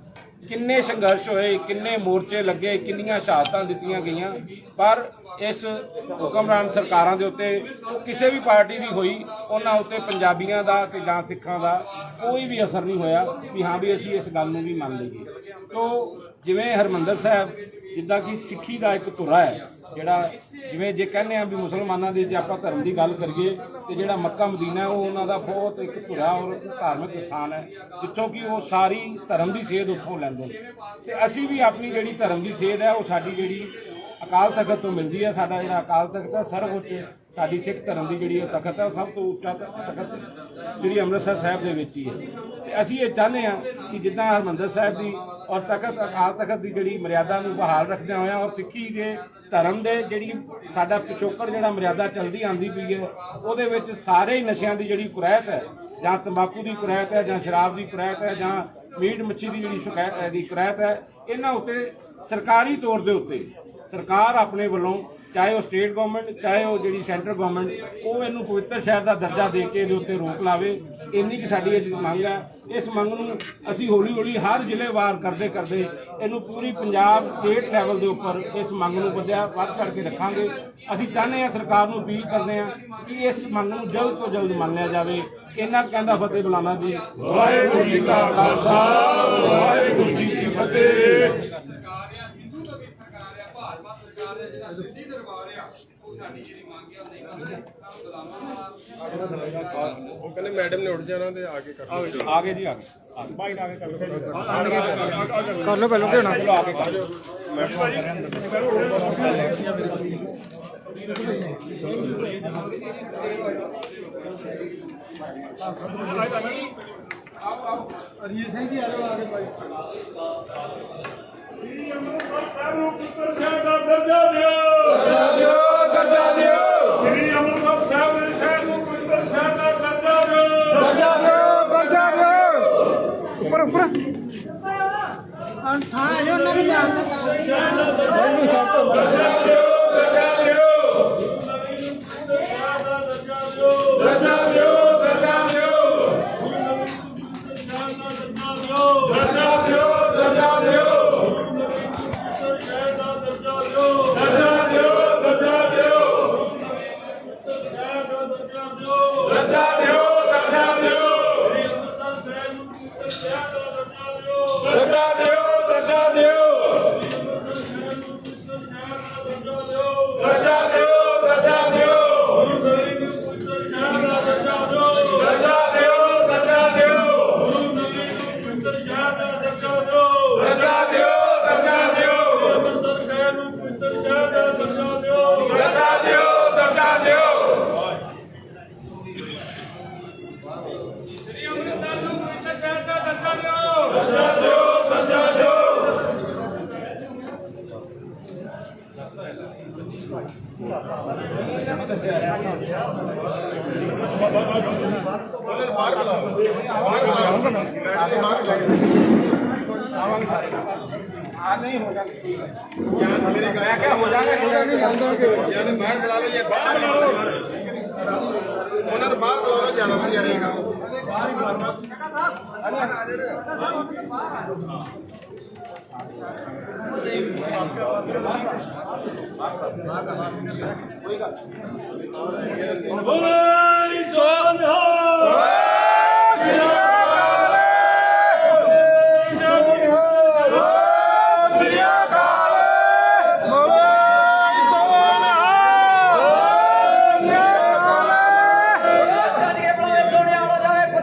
ਕਿੰਨੇ ਸੰਘਰਸ਼ ਹੋਏ, ਕਿੰਨੇ ਮੋਰਚੇ ਲੱਗੇ, ਕਿੰਨੀਆਂ ਸ਼ਹਾਦਤਾਂ ਦਿੱਤੀਆਂ ਗਈਆਂ, ਪਰ ਇਸ ਹੁਕਮਰਾਨ ਸਰਕਾਰਾਂ ਦੇ ਉੱਤੇ, ਕਿਸੇ ਵੀ ਪਾਰਟੀ ਦੀ ਹੋਈ, ਉਹਨਾਂ ਉੱਤੇ ਪੰਜਾਬੀਆਂ ਦਾ ਤੇ ਜਾਂ ਸਿੱਖਾਂ ਦਾ ਕੋਈ ਵੀ ਅਸਰ ਨਹੀਂ ਹੋਇਆ ਵੀ ਹਾਂ ਵੀ ਅਸੀਂ ਇਸ ਗੱਲ ਨੂੰ ਵੀ ਮੰਨ ਲਈਏ। ਤੋ ਜਿਵੇਂ ਹਰਿਮੰਦਰ ਸਾਹਿਬ, ਜਿੱਦਾਂ ਕਿ ਸਿੱਖੀ ਦਾ ਇੱਕ ਧੁਰਾ ਹੈ, ਜਿਹੜਾ ਜਿਵੇਂ ਜੇ ਕਹਿੰਦੇ ਆ ਵੀ ਮੁਸਲਮਾਨਾਂ ਦੀ ਜੇ ਆਪਾਂ ਧਰਮ ਦੀ ਗੱਲ ਕਰੀਏ ਤੇ ਜਿਹੜਾ ਮੱਕਾ ਮਦੀਨਾ ਉਹ ਉਹਨਾਂ ਦਾ ਬਹੁਤ ਇੱਕ ਧੁਰਾ ਔਰ ਧਾਰਮਿਕ ਸਥਾਨ ਹੈ, ਜਿੱਥੋਂ ਕਿ ਉਹ ਸਾਰੀ ਧਰਮ ਦੀ ਸੇਧ ਉੱਥੋਂ ਲੈਂਦੇ ਨੇ। ਤੇ ਅਸੀਂ ਵੀ ਆਪਣੀ ਜਿਹੜੀ ਧਰਮ ਦੀ ਸੇਧ ਹੈ ਉਹ ਸਾਡੀ ਜਿਹੜੀ ਅਕਾਲ ਤਖਤ ਤੋਂ ਮਿਲਦੀ ਹੈ। ਸਾਡਾ ਜਿਹੜਾ ਅਕਾਲ ਤਖਤ ਹੈ ਸਰਵਉੱਚ, ਸਾਡੀ ਸਿੱਖ ਧਰਮ ਦੀ ਜਿਹੜੀ ਉਹ ਤਖਤ ਹੈ, ਉਹ ਸਭ ਤੋਂ ਉੱਚਾ ਤਖਤ ਸ੍ਰੀ ਅੰਮ੍ਰਿਤਸਰ ਸਾਹਿਬ ਦੇ ਵਿੱਚ ਹੀ ਹੈ। ਤੇ ਅਸੀਂ ਇਹ ਚਾਹੁੰਦੇ ਹਾਂ ਕਿ ਜਿੱਦਾਂ ਹਰਿਮੰਦਰ ਸਾਹਿਬ ਦੀ ਔਰ ਤਖਤ, ਅਕਾਲ ਤਖਤ ਦੀ ਜਿਹੜੀ ਮਰਿਆਦਾ ਨੂੰ ਬਹਾਲ ਰੱਖਦਿਆਂ ਹੋਇਆਂ, ਔਰ ਸਿੱਖੀ ਦੇ ਧਰਮ ਦੇ ਜਿਹੜੀ ਸਾਡਾ ਪਿਛੋਕੜ ਜਿਹੜਾ ਮਰਿਆਦਾ ਚੱਲਦੀ ਆਉਂਦੀ ਪਈ ਹੈ, ਉਹਦੇ ਵਿੱਚ ਸਾਰੇ ਹੀ ਨਸ਼ਿਆਂ ਦੀ ਜਿਹੜੀ ਕੁਰੈਤ ਹੈ, ਜਾਂ ਤੰਬਾਕੂ ਦੀ ਕੁਰੈਤ ਹੈ, ਜਾਂ ਸ਼ਰਾਬ ਦੀ ਕੁਰੈਤ ਹੈ, ਜਾਂ ਮੀਟ ਮੱਛੀ ਦੀ ਜਿਹੜੀ ਦੀ ਕੁਰੈਤ ਹੈ, ਇਹਨਾਂ ਉੱਤੇ ਸਰਕਾਰੀ ਤੌਰ ਦੇ ਉੱਤੇ ਸਰਕਾਰ ਆਪਣੇ ਵੱਲੋਂ, ਚਾਹੇ ਉਹ ਸਟੇਟ ਗਵਰਨਮੈਂਟ, ਚਾਹੇ ਉਹ ਜਿਹੜੀ ਸੈਂਟਰ ਗਵਰਨਮੈਂਟ, ਉਹ ਇਹਨੂੰ ਪਵਿੱਤਰ ਸ਼ਹਿਰ ਦਾ ਦਰਜਾ ਦੇ ਕੇ ਇਹਦੇ ਉੱਤੇ ਰੋਕ ਲਾਵੇ। ਇੰਨੀ ਕਿ ਸਾਡੀ ਇਹ ਮੰਗ ਹੈ। ਇਸ ਮੰਗ ਨੂੰ ਅਸੀਂ ਹੌਲੀ ਹੌਲੀ ਹਰ ਜ਼ਿਲ੍ਹੇਵਾਰ ਕਰਦੇ ਇਹਨੂੰ ਪੂਰੀ ਪੰਜਾਬ ਸਟੇਟ ਲੈਵਲ ਦੇ ਉੱਪਰ ਇਸ ਮੰਗ ਨੂੰ ਵੱਧ ਚੜ੍ਹ ਕੇ ਰੱਖਾਂਗੇ। ਅਸੀਂ ਚਾਹੁੰਦੇ ਹਾਂ, ਸਰਕਾਰ ਨੂੰ ਅਪੀਲ ਕਰਦੇ ਹਾਂ ਕਿ ਇਸ ਮੰਗ ਨੂੰ ਜਲਦ ਤੋਂ ਜਲਦ ਮੰਨ ਲਿਆ ਜਾਵੇ। ਇਹਨਾਂ ਕਹਿੰਦਾ ਫਤਿਹ ਬੁਲਾਣਾ ਜੀ। ਵਾਹਿਗੁਰੂ ਜੀ ਕਾ ਖਾਲਸਾ, ਵਾਹਿਗੁਰੂ ਜੀ ਕੀ ਫਤਿਹ। ਉਹ ਕਹਿੰਦੇ ਮੈਡਮ ਨੇ ਉੱਠ ਜਾਣਾ ਤੇ ਆ ਕੇ ਕਰਨਾ। ਆਗੇ ਜੀ ਆਗੇ ਬਾਈ ਆਗੇ ਕਰ ਲਓ ਪਹਿਲਾਂ ਤੇ ਹੋਣਾ। ਚਲੋ ਆਗੇ ਕਰ ਅਰੀਏ ਸਿੰਘ ਜੀ ਆ ਜਾਓ ਆਗੇ ਭਾਈ। ਸ੍ਰੀ ਅੰਮ੍ਰਿਤਸਰ ਸਾਹਿਬ ਨੂੰ ਪਵਿੱਤਰ ਸ਼ਹਿਰ ਦਾ ਦਰਜਾ ਦਿਓ। ਦਰਜਾ ਦਿਓ। ਸ੍ਰੀ ਅੰਮ੍ਰਿਤਸਰ ਸਾਹਿਬ ਦੇ ਸ਼ਹਿਰ ਨੂੰ ਪਵਿੱਤਰ ਸ਼ਹਿਰ ਦਾ ਦਰਜਾ ਦਿਓ। ਦਰਜਾ ਦਿਓ। ਦਰਜਾ ਦਿਓ। ਉੱਪਰ ਉੱਪਰ ਥਾਂ ਆ ਜਾਓ ਉਹਨਾਂ ਨੂੰ नहीं होगा मैं क्या हो जाएगा ਯਾਨੀ ਬਾਹਰ ਬੁਲਾ ਲਓ ਜਾਂ ਬਾਹਰ ਬੁਲਾ ਲਓ। ਉਹਨਾਂ ਨੂੰ ਬਾਹਰ ਬੁਲਾ ਲਓ, ਜ਼ਿਆਦਾ ਵਧੀਆ ਰਹੇਗਾ। ਸ੍ਰੀ ਅਕਾਲ।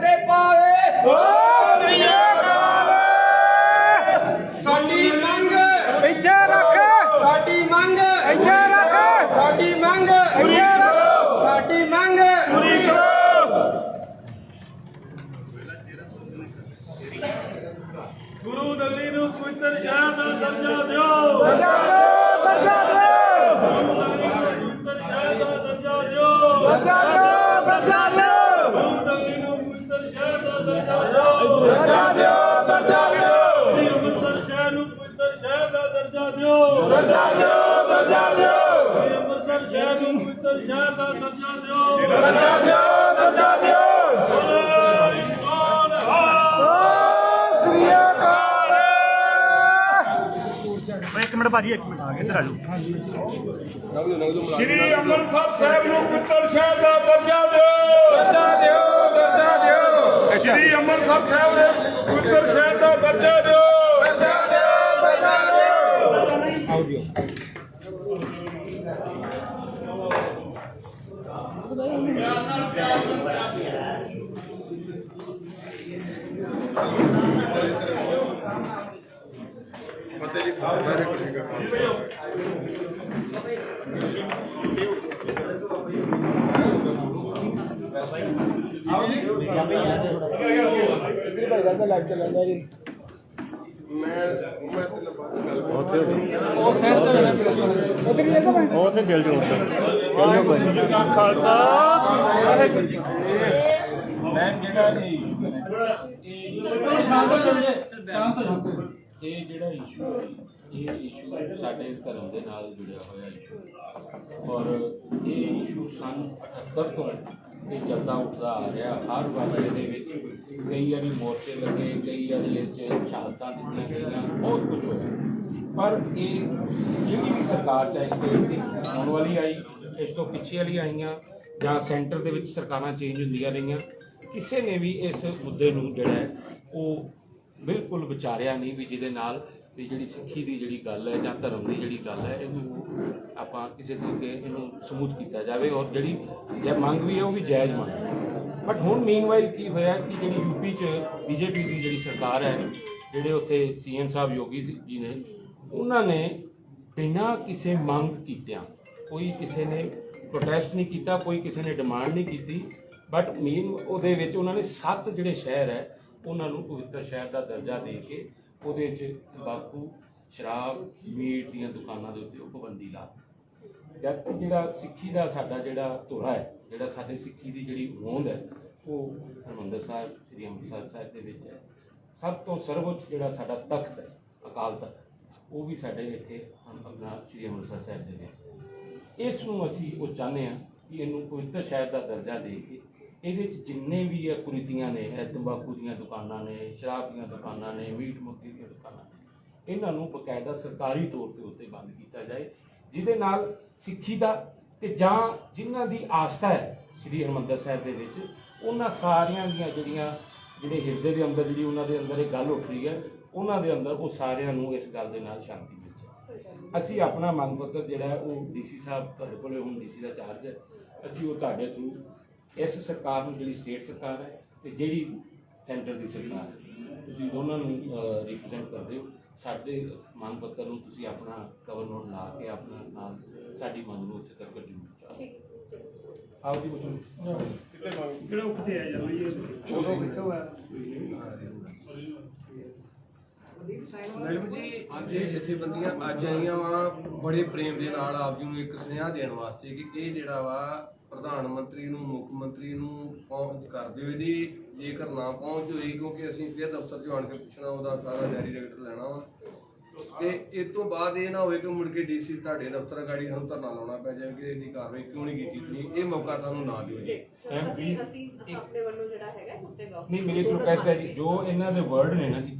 ਪਵਿੱਤਰ ਸ਼ਹਿਰ ਦਾ ਦਰਜਾ ਦਿਓ ਦਰਜਾ ਦਿਓ ਦਰਜਾ ਦਿਓ ਪਵਿੱਤਰ ਸ਼ਹਿਰ ਦਾ ਦਰਜਾ ਦਿਓ ਦਰਜਾ ਦਿਓ ਦਰਜਾ ਦਿਓ ਗੁਰੂ ਨੂੰ ਪਵਿੱਤਰ ਸ਼ਹਿਰ ਦਾ ਦਰਜਾ ਦਿਓ ਦਰਜਾ ਦਿਓ ਦਰਜਾ ਦਿਓ ਅੰਮ੍ਰਿਤਸਰ ਸ਼ਹਿਰ ਨੂੰ ਪਵਿੱਤਰ ਸ਼ਹਿਰ ਦਾ ਦਰਜਾ ਦਿਓ ਦਰਜਾ ਦਿਓ ਦਰਜਾ ਦਿਓ ਅੰਮ੍ਰਿਤਸਰ ਸ਼ਹਿਰ ਨੂੰ ਪਵਿੱਤਰ ਸ਼ਹਿਰ ਦਾ ਦਰਜਾ ਦਿਓ ਦਰਜਾ ਦਿਓ ਦਰਜਾ ਦਿਓ ਸ੍ਰੀ ਅਕਾਲ। ਇੱਕ ਮਿੰਟ ਭਾਜੀ, ਇੱਕ ਮਿੰਟ ਆ ਗਏ, ਇੱਧਰ ਆ ਜਾਓ। ਸ਼੍ਰੀ ਅੰਮ੍ਰਿਤਸਰ ਸਾਹਿਬ ਨੂੰ ਪਵਿੱਤਰ ਸ਼ਹਿਰ ਦਾ ਦਰਜਾ ਦਿਓ ਦਰਜਾ ਦਿਓ ਦਰਜਾ ਦਿਓ ਸ਼੍ਰੀ ਅੰਮ੍ਰਿਤਸਰ ਸਾਹਿਬ ਦੇ ਪਵਿੱਤਰ ਸ਼ਹਿਰ ਦਾ ਦਰਜਾ ਦਿਓ ਦਰਜਾ ਦਿਓ ਦਰਜਾ ਦਿਓ ਇਹ ਜਿਹੜਾ ਇਸ਼ੂ ਹੈ ਇਹ ਇਸ਼ੂ ਸਾਡੇ ਧਰਮ ਦੇ ਨਾਲ ਜੁੜਿਆ ਹੋਇਆ ਇਸ਼ੂ ਔਰ ਇਹ ਇਸ਼ੂ ਸਨ 78 ਤੋਂ ਇਹ ਚੱਲਦਾ ਉੱਠਦਾ ਆ ਰਿਹਾ। ਹਰ ਵਾਰ ਇਹਦੇ ਵਿੱਚ ਕਈ ਵਾਰੀ ਮੋਰਚੇ ਲੱਗੇ, ਕਈ ਵਾਰੀ ਇਹ 'ਚ ਸ਼ਹਾਦਤਾਂ ਦਿੱਤੀਆਂ ਗਈਆਂ, ਬਹੁਤ ਕੁਝ ਹੋਇਆ। ਪਰ ਇਹ ਜਿਹੜੀ ਵੀ ਸਰਕਾਰ ਚਾਹੇ ਸਟੇਟ ਦੀ ਆਉਣ ਵਾਲੀ ਆਈ, ਇਸ ਤੋਂ ਪਿੱਛੇ ਵਾਲੀ ਆਈਆਂ ਜਾਂ ਸੈਂਟਰ ਦੇ ਵਿੱਚ ਸਰਕਾਰਾਂ ਚੇਂਜ ਹੁੰਦੀਆਂ ਰਹੀਆਂ, ਕਿਸੇ ਨੇ ਵੀ ਇਸ ਮੁੱਦੇ ਨੂੰ ਜਿਹੜਾ ਹੈ ਉਹ ਬਿਲਕੁਲ ਵਿਚਾਰਿਆ ਨਹੀਂ ਵੀ ਜਿਹਦੇ ਨਾਲ ਵੀ ਜਿਹੜੀ ਸਿੱਖੀ ਦੀ ਜਿਹੜੀ ਗੱਲ ਹੈ ਜਾਂ ਧਰਮ ਦੀ ਜਿਹੜੀ ਗੱਲ ਹੈ ਇਹਨੂੰ ਆਪਾਂ ਕਿਸੇ ਤਰੀਕੇ ਇਹਨੂੰ ਸਮੂਥ ਕੀਤਾ ਜਾਵੇ ਔਰ ਜਿਹੜੀ ਜੇ ਮੰਗ ਵੀ ਹੈ ਉਹ ਵੀ ਜਾਇਜ਼ ਮੰਗ। ਬਟ ਹੁਣ ਮੀਨਵਾਈਲ ਕੀ ਹੋਇਆ ਕਿ ਜਿਹੜੀ ਯੂਪੀ 'ਚ ਬੀਜੇਪੀ ਦੀ ਜਿਹੜੀ ਸਰਕਾਰ ਹੈ, ਜਿਹੜੇ ਉੱਥੇ ਸੀਐਮ ਸਾਹਿਬ ਯੋਗੀ ਜੀ ਨੇ, ਉਹਨਾਂ ਨੇ ਬਿਨਾਂ ਕਿਸੇ ਮੰਗ ਕੀਤਿਆਂ, ਕੋਈ ਕਿਸੇ ਨੇ ਪ੍ਰੋਟੈਸਟ ਨਹੀਂ ਕੀਤਾ, ਕੋਈ ਕਿਸੇ ਨੇ ਡਿਮਾਂਡ ਨਹੀਂ ਕੀਤੀ, ਬਟ ਉਹਦੇ ਵਿੱਚ ਉਹਨਾਂ ਨੇ 7 ਜਿਹੜੇ ਸ਼ਹਿਰ ਹੈ ਉਹਨਾਂ ਨੂੰ ਪਵਿੱਤਰ ਸ਼ਹਿਰ ਦਾ ਦਰਜਾ ਦੇ ਕੇ ਉਹਦੇ 'ਚ ਤੰਬਾਕੂ, ਸ਼ਰਾਬ, ਮੀਟ ਦੀਆਂ ਦੁਕਾਨਾਂ ਦੇ ਉੱਤੇ ਉਹ ਪਾਬੰਦੀ ਲਾ ਦਿੱਤੀ। ਜਦਕਿ ਜਿਹੜਾ ਸਿੱਖੀ ਦਾ ਸਾਡਾ ਜਿਹੜਾ ਧੁਰਾ ਹੈ, ਜਿਹੜਾ ਸਾਡੇ ਸਿੱਖੀ ਦੀ ਜਿਹੜੀ ਹੋਂਦ ਹੈ, ਉਹ ਹਰਿਮੰਦਰ ਸਾਹਿਬ ਸ੍ਰੀ ਅੰਮ੍ਰਿਤਸਰ ਸਾਹਿਬ ਦੇ ਵਿੱਚ ਹੈ। ਸਭ ਤੋਂ ਸਰਵਉੱਚ ਜਿਹੜਾ ਸਾਡਾ ਤਖਤ ਹੈ, ਅਕਾਲ ਤਖਤ, ਉਹ ਵੀ ਸਾਡੇ ਇੱਥੇ ਆਪਣਾ ਸ੍ਰੀ ਅੰਮ੍ਰਿਤਸਰ ਸਾਹਿਬ ਦੇ ਵਿੱਚ। ਇਸ ਨੂੰ ਅਸੀਂ ਉਹ ਚਾਹੁੰਦੇ ਹਾਂ ਕਿ ਇਹਨੂੰ ਪਵਿੱਤਰ ਸ਼ਹਿਰ ਦਾ ਦਰਜਾ ਦੇ ਕੇ ਇਹਦੇ 'ਚ ਜਿੰਨੇ ਵੀ ਇਹ ਕੁਰੀਤੀਆਂ ਨੇ, ਇਹ ਤੰਬਾਕੂ ਦੀਆਂ ਦੁਕਾਨਾਂ ਨੇ, ਸ਼ਰਾਬ ਦੀਆਂ ਦੁਕਾਨਾਂ ਨੇ, ਮੀਟ ਮੁਰਗੀ ਦੀਆਂ ਦੁਕਾਨਾਂ ਨੇ, ਇਹਨਾਂ ਨੂੰ ਬਕਾਇਦਾ ਸਰਕਾਰੀ ਤੌਰ ਤੇ ਉੱਤੇ ਬੰਦ ਕੀਤਾ ਜਾਏ, ਜਿਹਦੇ ਨਾਲ ਸਿੱਖੀ ਦਾ ਤੇ ਜਾਂ ਜਿਨ੍ਹਾਂ ਦੀ ਆਸਥਾ ਹੈ ਸ੍ਰੀ ਹਰਿਮੰਦਰ ਸਾਹਿਬ ਦੇ ਵਿੱਚ, ਉਹਨਾਂ ਸਾਰਿਆਂ ਦੀਆਂ ਜਿਹੜੇ ਹਿਰਦੇ ਦੇ ਅੰਦਰ ਜਿਹੜੀ ਉਹਨਾਂ ਦੇ ਅੰਦਰ ਇਹ ਗੱਲ ਉੱਠ ਰਹੀ ਹੈ, ਉਹਨਾਂ ਦੇ ਅੰਦਰ ਉਹ ਸਾਰਿਆਂ ਨੂੰ ਇਸ ਗੱਲ ਦੇ ਨਾਲ ਸ਼ਾਂਤੀ ਮਿਲ ਜਾਏ। ਅਸੀਂ ਆਪਣਾ ਮੰਗ ਪੱਤਰ ਜਿਹੜਾ ਉਹ ਡੀਸੀ ਸਾਹਿਬ, ਤੁਹਾਡੇ ਕੋਲ ਹੁਣ ਡੀਸੀ ਦਾ ਚਾਰਜ ਹੈ, ਅਸੀਂ ਉਹ ਤੁਹਾਡੇ ਥਰੂ ਇਸ ਸਰਕਾਰ ਨੂੰ, ਜਿਹੜੀ ਸਟੇਟ ਸਰਕਾਰ ਹੈ ਤੇ ਜਿਹੜੀ ਸੈਂਟਰ ਦੀ ਸਰਕਾਰ ਹੈ, ਤੁਸੀਂ ਦੋਨਾਂ ਨੂੰ ਰਿਪਰੈਜ਼ੈਂਟ ਕਰਦੇ ਹੋ। ਸਾਡੇ ਮੰਗ ਪੱਤਰ ਨੂੰ ਤੁਸੀਂ ਆਪਣਾ ਕਵਰ ਨੋਟ ਲਾ ਕੇ ਆਪਣਾ ਨਾਲ ਸਾਡੀ ਮੰਗ ਨੂੰ ਉੱਥੇ ਤੱਕ ਜ਼ਰੂਰ ਪਹੁੰਚਾਓ। ਆਓ ਜੀ ਪੁੱਛੋ ਕਿਹੜਾ ਉੱਥੇ ਆ ਜਾਂਦੀ ਹੈ ਫੋਟੋ ਖਿੱਚੋ ਹੈ। ਮੈਡਮ ਜੀ, ਇਹ ਜਥੇਬੰਦੀਆਂ ਅੱਜ ਆਈਆਂ ਵਾ ਬੜੇ ਪ੍ਰੇਮ ਦੇ ਨਾਲ ਆਪ ਜੀ ਨੂੰ ਇੱਕ ਸੁਨੇਹਾ ਦੇਣ ਵਾਸਤੇ ਕਿ ਇਹ ਜਿਹੜਾ ਵਾ ਪ੍ਰਧਾਨ ਮੰਤਰੀ ਨੂੰ, ਮੁੱਖ ਮੰਤਰੀ ਨੂੰ ਪਹੁੰਚ ਕਰਦੇ ਹੋਏ ਦੀ ਜੇਕਰ ਨਾ ਪਹੁੰਚ ਹੋਈ, ਕਿਉਂਕਿ ਅਸੀਂ ਫਿਰ ਦਫ਼ਤਰ 'ਚ ਆਣ ਕੇ ਪੁੱਛਣਾ, ਉਹਦਾ ਸਾਰਾ ਜਾਰੀ ਰੈਕਟ ਲੈਣਾ ਵਾ, ਤੇ ਇਸ ਤੋਂ ਬਾਅਦ ਇਹ ਨਾ ਹੋਵੇ ਕਿ ਮੁੜ ਕੇ ਡੀਸੀ ਤੁਹਾਡੇ ਦਫ਼ਤਰ ਗਾੜੀ ਸਾਨੂੰ ਧਰਨਾ ਲਾਉਣਾ ਪੈ ਜਾਵੇ ਕਿ ਇਹਦੀ ਕਾਰਵਾਈ ਕਿਉਂ ਨਹੀਂ ਕੀਤੀ ਤੁਸੀਂ। ਇਹ ਮੌਕਾ ਸਾਨੂੰ ਨਾ ਦਿਓ ਜੀ। ਅਸੀਂ ਆਪਣੇ ਵੱਲੋਂ ਜਿਹੜਾ ਹੈਗਾ ਉੱਤੇ ਗਾਉਂ ਨਹੀਂ, ਮੇਰੀ ਰਿਕੁਐਸਟ ਹੈ ਜੀ, ਜੋ ਇਹਨਾਂ ਦੇ ਵਰਡ ਨੇ ਨਾ ਜੀ,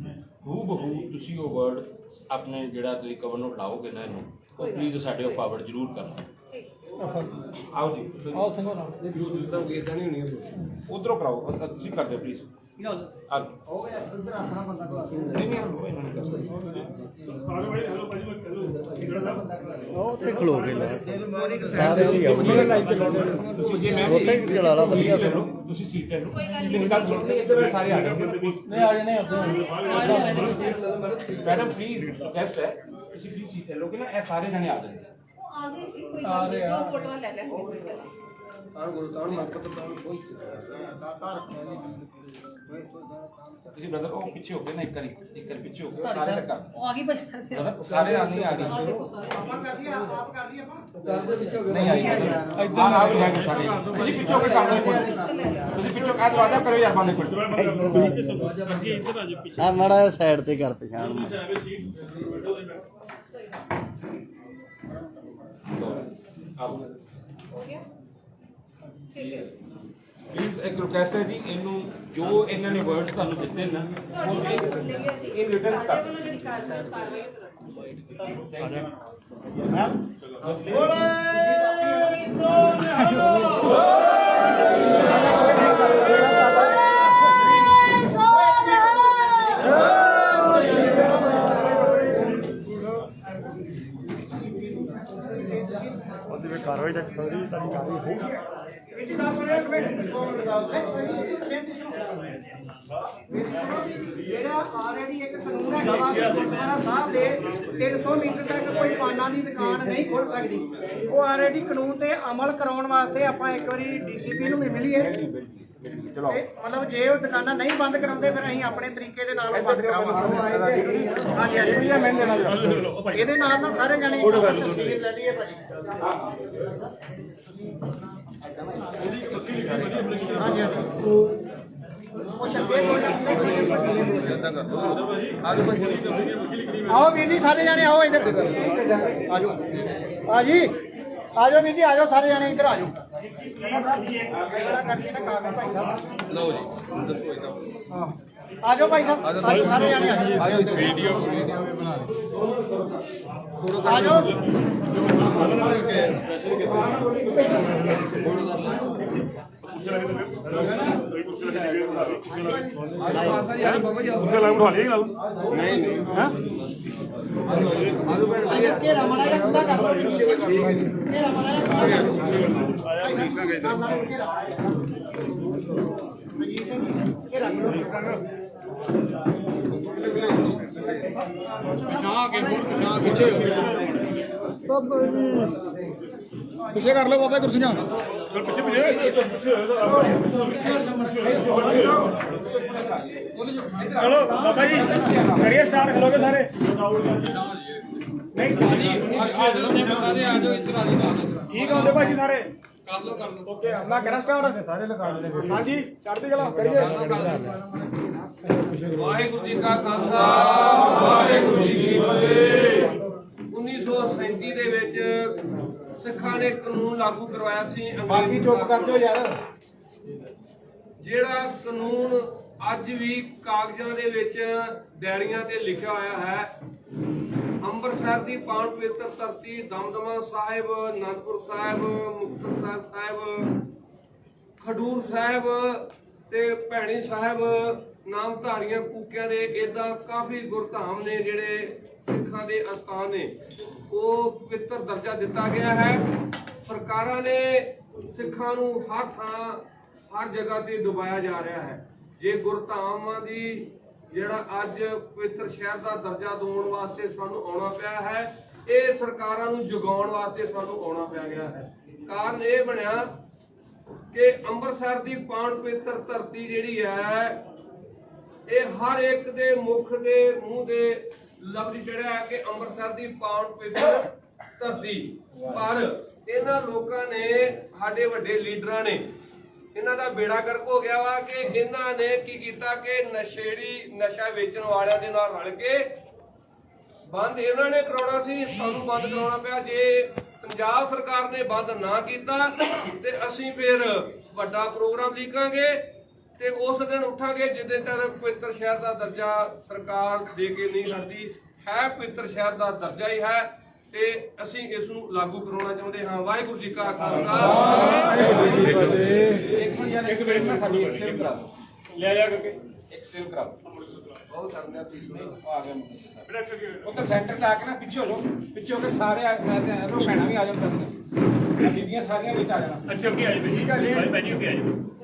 ਹੂ ਬਹੂ ਤੁਸੀਂ ਉਹ ਵਰਡ ਆਪਣੇ ਜਿਹੜਾ ਤੁਸੀਂ ਕਵਰ ਨੋਟ ਲਾਓਗੇ ਨਾ ਇਹਨੂੰ, ਉਹ ਪਲੀਜ਼ ਸਾਡੇ ਉਹ ਫਾਰਵਰਡ ਜ਼ਰੂਰ ਕਰਨਾ। ਆਓ ਜੀ, ਆਓ ਸਿੰਘੋ ਨਾਲ ਇਹ ਜੋ ਦੂਸਰਾ ਗੇਦਾਂ ਨਹੀਂ ਹੋਣੀਆਂ ਉਧਰੋਂ ਕਰਾਓ, ਤੁਸੀਂ ਕਰ ਦਿਓ ਪਲੀਜ਼। ਹੋ ਗਿਆ ਇੱਧਰ ਆਪਣਾ ਬੰਦਾ ਨਹੀਂ ਨਹੀਂ ਉਹ ਇਹਨਾਂ ਨੇ ਕਰਨਾ। ਸਾਰੇ ਭਾਈ ਹੈਲੋ ਭਾਜੀ ਮੈਂ ਕਹਿੰਦਾ ਉੱਥੇ ਖਲੋ ਕੇ ਲਾ ਸਾਰੇ ਹੀ ਆਉਂਦੇ ਲਾਈਵ ਚਲਾਉਣੇ ਉੱਥੇ ਹੀ ਚਲਾ ਲਾ ਵਧੀਆ ਲਓ, ਤੁਸੀਂ ਸੀਟ ਲੈ ਲਓ। ਮੇਰੀ ਗੱਲ ਸੁਣੋ, ਇੱਧਰ ਸਾਰੇ ਆ ਜਾਣਗੇ। ਨਹੀਂ ਆ ਜਾਣੇ ਮੈਡਮ ਪਲੀਜ਼ ਰਿਕਵੈਸਟ ਹੈ, ਤੁਸੀਂ ਪਲੀਜ਼ ਸੀਟ ਲੈ ਲਓਗੇ ਨਾ, ਇਹ ਸਾਰੇ ਜਣੇ ਆ ਜਾਣਗੇ। ਆਗੇ ਕੋਈ ਗੱਲ ਨਹੀਂ, ਦੋ ਫੋਟੋਆਂ ਲੈ ਲੈਣਗੇ, ਕੋਈ ਗੱਲ ਨਹੀਂ। ਤਾਂ ਗੁਰੂ ਤਾਂ ਮੰਗ ਪੱਤਰ ਤਾਂ ਕੋਈ ਤੁਸੀਂ ਬ੍ਰਦਰ ਉਹ ਪਿੱਛੇ ਹੋ ਕੇ ਨਾ ਇੱਕ ਵਾਰੀ ਪਿੱਛੇ ਹੋ ਕੇ ਸਾਰੇ ਤੱਕ ਕਰ ਉਹ ਆ ਗਈ ਬਸ ਬ੍ਰਦਰ ਸਾਰੇ ਆ ਨਹੀਂ ਆ ਗਏ ਆਪਾਂ ਕਰ ਲਈਏ ਆਪ ਕਰ ਲਈਏ ਆਪਾਂ ਨਹੀਂ ਆਈ ਇੱਧਰ ਆ ਗਏ ਸਾਰੇ ਤੁਸੀਂ ਪਿੱਛੇ ਹੋ ਕੇ ਕਰ ਲਓ ਤੁਸੀਂ ਪਿੱਛੇ ਆ ਦਰਵਾਜ਼ਾ ਕਰੋ ਯਾਰ ਬੰਦ ਕਰੋ ਆ ਮਾੜਾ ਸਾਈਡ ਤੇ ਕਰ ਪਛਾਣ ਹੋ ਗਿਆ ਠੀਕ ਹੈ ਪਲੀਜ਼ ਇੱਕ ਰਿਕੁਐਸਟ ਹੈ ਜੀ ਇਹਨੂੰ ਜੋ ਇਹਨਾਂ ਨੇ ਵਰਡਸ ਤੁਹਾਨੂੰ ਦਿੱਤੇ ਨਾ ਉਹ ਇਹ ਰਿਟਰਨ ਕਰ ਸਾਡੇ ਵੱਲੋਂ ਜਿਹੜੀ ਕਾਰਵਾਈ ਉਹ ਤੁਰੰਤ ਕਾਰਵਾਈ ਤੱਕ ਸਾਰੀ ਕਾਰਵਾਈ ਹੋਊਗੀ। ਇਹਦੀ ਗੱਲ ਸੁਣਿਓ ਇੱਕ ਮਿੰਟ ਬੇਨਤੀ ਸੁਣੋ ਜਿਹੜਾ ਆਲਰੇਡੀ ਇੱਕ ਕਾਨੂੰਨ ਹੈਗਾ ਵਾ ਕਿ ਗੁਰਦੁਆਰਾ ਸਾਹਿਬ ਦੇ 300 ਮੀਟਰ ਤੱਕ ਕੋਈ ਪਾਨਾਂ ਦੀ ਦੁਕਾਨ ਨਹੀਂ ਖੁੱਲ ਸਕਦੀ। ਉਹ ਆਲਰੇਡੀ ਕਾਨੂੰਨ ਤੇ ਅਮਲ ਕਰਾਉਣ ਵਾਸਤੇ ਆਪਾਂ ਇੱਕ ਵਾਰੀ ਡੀਸੀਪੀ ਨੂੰ ਵੀ ਮਿਲੀਏ ਤੇ ਮਤਲਬ ਜੇ ਉਹ ਦੁਕਾਨਾਂ ਨਹੀਂ ਬੰਦ ਕਰਾਉਂਦੇ ਫਿਰ ਅਸੀਂ ਆਪਣੇ ਤਰੀਕੇ ਦੇ ਨਾਲ ਉਹ ਬੰਦ ਕਰਾਵਾਂਗੇ। ਹਾਂਜੀ ਹਾਂਜੀ ਇਹਦੇ ਨਾਲ ਨਾ ਸਾਰੇ ਜਾਣੇ ਤਸਵੀਰ ਲੈ ਲਈਏ ਭਾਜੀ। ਹਾਂਜੀ ਆਓ ਵੀਰ ਜੀ ਸਾਰੇ ਜਾਣੇ ਆਓ ਇੱਧਰ ਆਜੋ ਆਜੀ ਆਜੋ ਵੀਰ ਜੀ ਆਜੋ ਸਾਰੇ ਜਾਣੇ ਇੱਧਰ ਆਜੋ ਲਓ ਜੀ ਦੱਸੋ ਇਹਦਾ ਹਾਂ ਆਜੋ ਭਾਈ ਸਾਹਿਬ ਆਜੋ ਸਾਰੇ ਜਾਣੇ ਆਜੋ ਵੀਡੀਓ ਆਜੋ ਘੇਰਾ ਮਾੜਾ ਜਿਹਾ ਖੁੱਲਾ ਕਰ ਲਓ ਘੇਰਾ ਮਾੜਾ ਜਿਹਾ ਮਜੀਦ ਸਿੰਘ ਘੇਰਾ ਕਰੋ ਪਿੱਛੇ ਕਰ ਲਓ ਬਾਬਾ ਕੁਰਸੀਆਂ ਚਲੋ ਬਾਬਾ ਜੀ ਕਰੀਏ ਸਟਾਰਟ ਖਲੋਗੇ ਸਾਰੇ ਨਹੀਂ ਠੀਕ ਆਉਂਦੇ ਭਾਜੀ ਸਾਰੇ ਕਰ ਲਓ ਓਕੇ ਮੈਂ ਕਰਾਂ ਸਟਾਰਟ ਸਾਰੇ ਲਗਾ ਲੈਣੇ ਹਾਂਜੀ ਚੜ੍ਹਦੀ ਕਲਾ ਕਰੀਏ ਵਾਹਿਗੁਰੂ ਜੀ ਕਾ ਖਾਲਸਾ ਵਾਹਿਗੁਰੂ ਜੀ ਕੀ ਫਤਿਹ 1937 ਦੇ ਵਿੱਚ ਸਿੱਖਾਂ ਨੇ ਕਾਨੂੰਨ ਲਾਗੂ ਕਰਵਾਇਆ ਸੀ ਬਾਕੀ ਚੁੱਪ ਕਰ ਦਿਓ ਯਾਰ ਜਿਹੜਾ ਕਾਨੂੰਨ ਅੱਜ ਵੀ ਕਾਗਜ਼ਾਂ ਦੇ ਵਿੱਚ ਡਾਇਰੀਆਂ ਤੇ ਲਿਖਿਆ ਹੋਇਆ ਹੈ। ਅੰਮ੍ਰਿਤਸਰ ਦੀ ਪਾਵਨ ਪਵਿੱਤਰ ਧਰਤੀ ਦਮਦਮਾ ਸਾਹਿਬ, ਅਨੰਦਪੁਰ ਸਾਹਿਬ, ਮੁਕਤਸਰ ਸਾਹਿਬ, ਖਡੂਰ ਸਾਹਿਬ ਤੇ ਭੈਣੀ ਸਾਹਿਬ ਨਾਮਧਾਰੀਆਂ ਕੂਕਿਆਂ ਦੇ ਇਦਾਂ ਕਾਫੀ ਗੁਰਧਾਮ ਨੇ ਜਿਹੜੇ ਸਿੱਖਾਂ ਦੇ ਅਸਥਾਨ ਨੇ ਉਹ ਪਵਿੱਤਰ ਦਰਜਾ ਦਿੱਤਾ ਗਿਆ ਹੈ। ਸਰਕਾਰਾਂ ਨੇ ਸਿੱਖਾਂ ਨੂੰ ਹਰ ਥਾਂ ਹਰ ਜਗ੍ਹਾ ਤੇ ਡੁਬਾਇਆ ਜਾ ਰਿਹਾ ਹੈ। ਜੇ ਗੁਰਧਾਮਾਂ ਦੀ ਜਿਹੜਾ ਅੱਜ ਪਵਿੱਤਰ ਸ਼ਹਿਰ ਦਾ ਦਰਜਾ ਦਿਵਾਉਣ ਵਾਸਤੇ ਸਾਨੂੰ ਆਉਣਾ ਪਿਆ ਹੈ, ਇਹ ਸਰਕਾਰਾਂ ਨੂੰ ਜਗਾਉਣ ਵਾਸਤੇ ਸਾਨੂੰ ਆਉਣਾ ਪਿਆ ਗਿਆ ਹੈ। ਕਾਰਨ ਇਹ ਬਣਿਆ ਕਿ ਅੰਮ੍ਰਿਤਸਰ ਦੀ ਪਾਵਨ ਪਵਿੱਤਰ ਧਰਤੀ ਜਿਹੜੀ ਹੈ ਇਹ ਹਰ ਇੱਕ ਦੇ ਮੁਖ ਦੇ ਮੂੰਹ ਦੇ ਲਫ਼ਜ਼ ਜਿਹੜਾ ਹੈ ਕਿ ਅੰਮ੍ਰਿਤਸਰ ਦੀ ਪਾਵਨ ਪਵਿੱਤਰ ਧਰਤੀ, ਪਰ ਇਹਨਾਂ ਲੋਕਾਂ ਨੇ ਸਾਡੇ ਵੱਡੇ ਲੀਡਰਾਂ ਨੇ ਇਹਨਾਂ ਦਾ ਬੇੜਾ ਗਰਕ ਹੋ ਗਿਆ ਵਾ ਕਿ ਇਹਨਾਂ ਨੇ ਕੀ ਕੀਤਾ ਕਿ ਨਸ਼ੇੜੀ ਨਸ਼ਾ ਵੇਚਣ ਵਾਲਿਆਂ ਦੇ ਨਾਲ ਰਲ ਕੇ ਬੰਦ ਇਹਨਾਂ ਨੇ ਕਰਾਉਣਾ ਸੀ, ਸਾਨੂੰ ਬੰਦ ਕਰਾਉਣਾ ਪਿਆ। ਜੇ ਪੰਜਾਬ ਸਰਕਾਰ ਨੇ ਬੰਦ ਨਾ ਕੀਤਾ ਤੇ ਅਸੀਂ ਫਿਰ ਵੱਡਾ ਪ੍ਰੋਗਰਾਮ ਲਿਖਾਂਗੇ ਤੇ ਉਸ ਦਿਨ ਉੱਠਾਂਗੇ ਜਿੱਦੇ ਤੱਕ ਪਵਿੱਤਰ ਸ਼ਹਿਰ ਦਾ ਦਰਜਾ ਸਰਕਾਰ ਦੇ ਕੇ ਨਹੀਂ ਸਕਦੀ ਹੈ। ਪਵਿੱਤਰ ਸ਼ਹਿਰ ਦਾ ਦਰਜਾ ਹੀ ਹੈ ਤੇ ਅਸੀਂ ਇਸ ਨੂੰ ਲਾਗੂ ਕਰਾਉਣਾ ਚਾਹੁੰਦੇ ਹਾਂ। ਵਾਹਿਗੁਰੂ ਜੀ ਕਾ ਖਾਲਸਾ ਵਾਹਿਗੁਰੂ ਜੀ ਕੀ ਫਤਿਹ। ਇੱਕ ਮਿੰਟ ਨਾ ਸਾਡੀ ਐਕਸਟ੍ਰੀਮ ਕਰਾ ਦਿਓ ਲੈ ਜਾ ਕਰਕੇ ਐਕਸਟ੍ਰੀਮ ਕਰਾ ਦਿਓ ਬਹੁਤ ਕਰਨੇ ਆ ਤੁਸੀਂ ਆ ਗਏ ਉੱਧਰ ਸੈਂਟਰ ਤੇ ਆ ਕੇ ਨਾ ਪਿੱਛੇ ਹੋ ਜਾਓ ਪਿੱਛੇ ਹੋ ਕੇ ਸਾਰੇ ਮੈਂ ਤੇ ਰੋ ਭੈਣਾਂ ਵੀ ਆ ਜਾਓ ਬੀਬੀਆਂ ਸਾਰੀਆਂ ਵਿੱਚ ਆ ਜਾਣਾ ਅੱਛਾ ਕੀ ਆਈ ਬਈ ਠੀਕ ਹੈ ਜੀ ਭਾਈ ਜੀ ਕੀ ਆਈ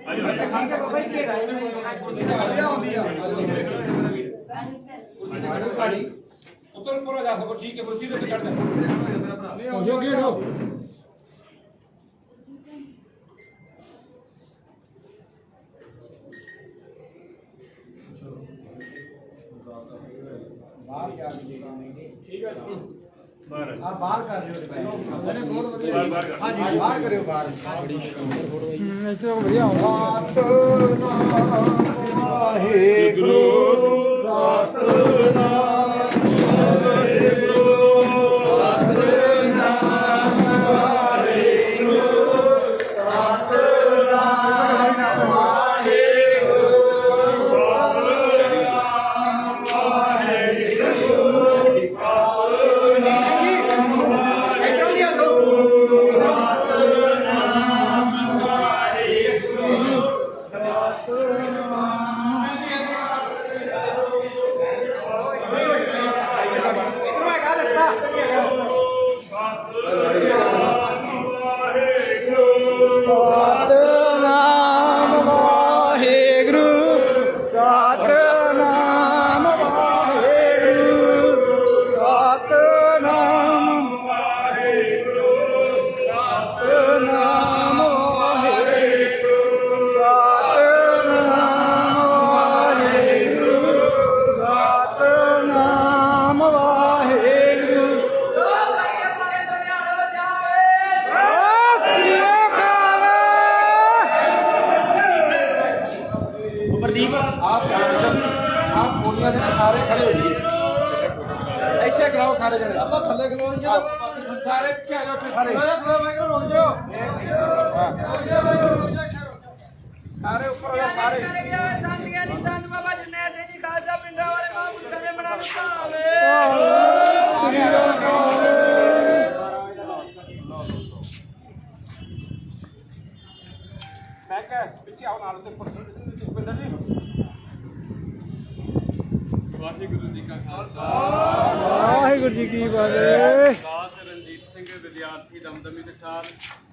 ਆਜੋ ਠੀਕ ਹੈ ਬਾਬਾ ਜੀ ਘੇਰਾ ਕੁਰਸੀ ਤੇ ਆਉਂਦੀ ਆ ਕੁਰਸੀ ਉੱਤਰ ਉੱਪਰ ਜਾ ਸਕੋ ਠੀਕ ਹੈ ਕੁਰਸੀ ਤੇ ਚੜ੍ਹ ਜਾ ਹੋ ਜੋ ਕੀ ਹੋ ਬਾਹਰ ਜਾ ਕੇ ਦੇ ਦੇਣਗੇ। ਠੀਕ ਹੈ ਜੀ। ਆ ਬਾਹਰ ਕਰ ਲਿਓ ਡਿਪੈਂਡ। ਇਹਨੇ ਬਹੁਤ ਵਧੀਆ ਹਾਂਜੀ ਬਾਹਰ ਕਰਿਓ ਬਾਹਰ। ਇੱਥੇ ਵਧੀਆ ਆਉਂਦਾ ਵਾਹਿਗੁਰੂ आप बोलिया से सारे खड़े हो जाइए ऐसे कराओ सारे जने अब थल्ले खलो जी बाकी सारे पीछे आ जाओ फिर सारे थोड़ा भाई रुक जाओ सारे ऊपर आ जाओ सारे संत निशान बाबा जरनैल सिंह जी खालसा पिंडा वाले महापुरुष समय बना बतावे बैक है पीछे आओ नाल ते पिंडा जी ਵਾਹਿਗੁਰੂ ਜੀ ਕਾ ਖਾਲਸਾ ਵਾਹਿਗੁਰੂ ਜੀ ਕੀ ਫਤਿਹ ਦਾਸ ਰਣਜੀਤ ਸਿੰਘ ਵਿਦਿਆਰਥੀ ਦਮਦਮੀ ਟਕਸਾਲ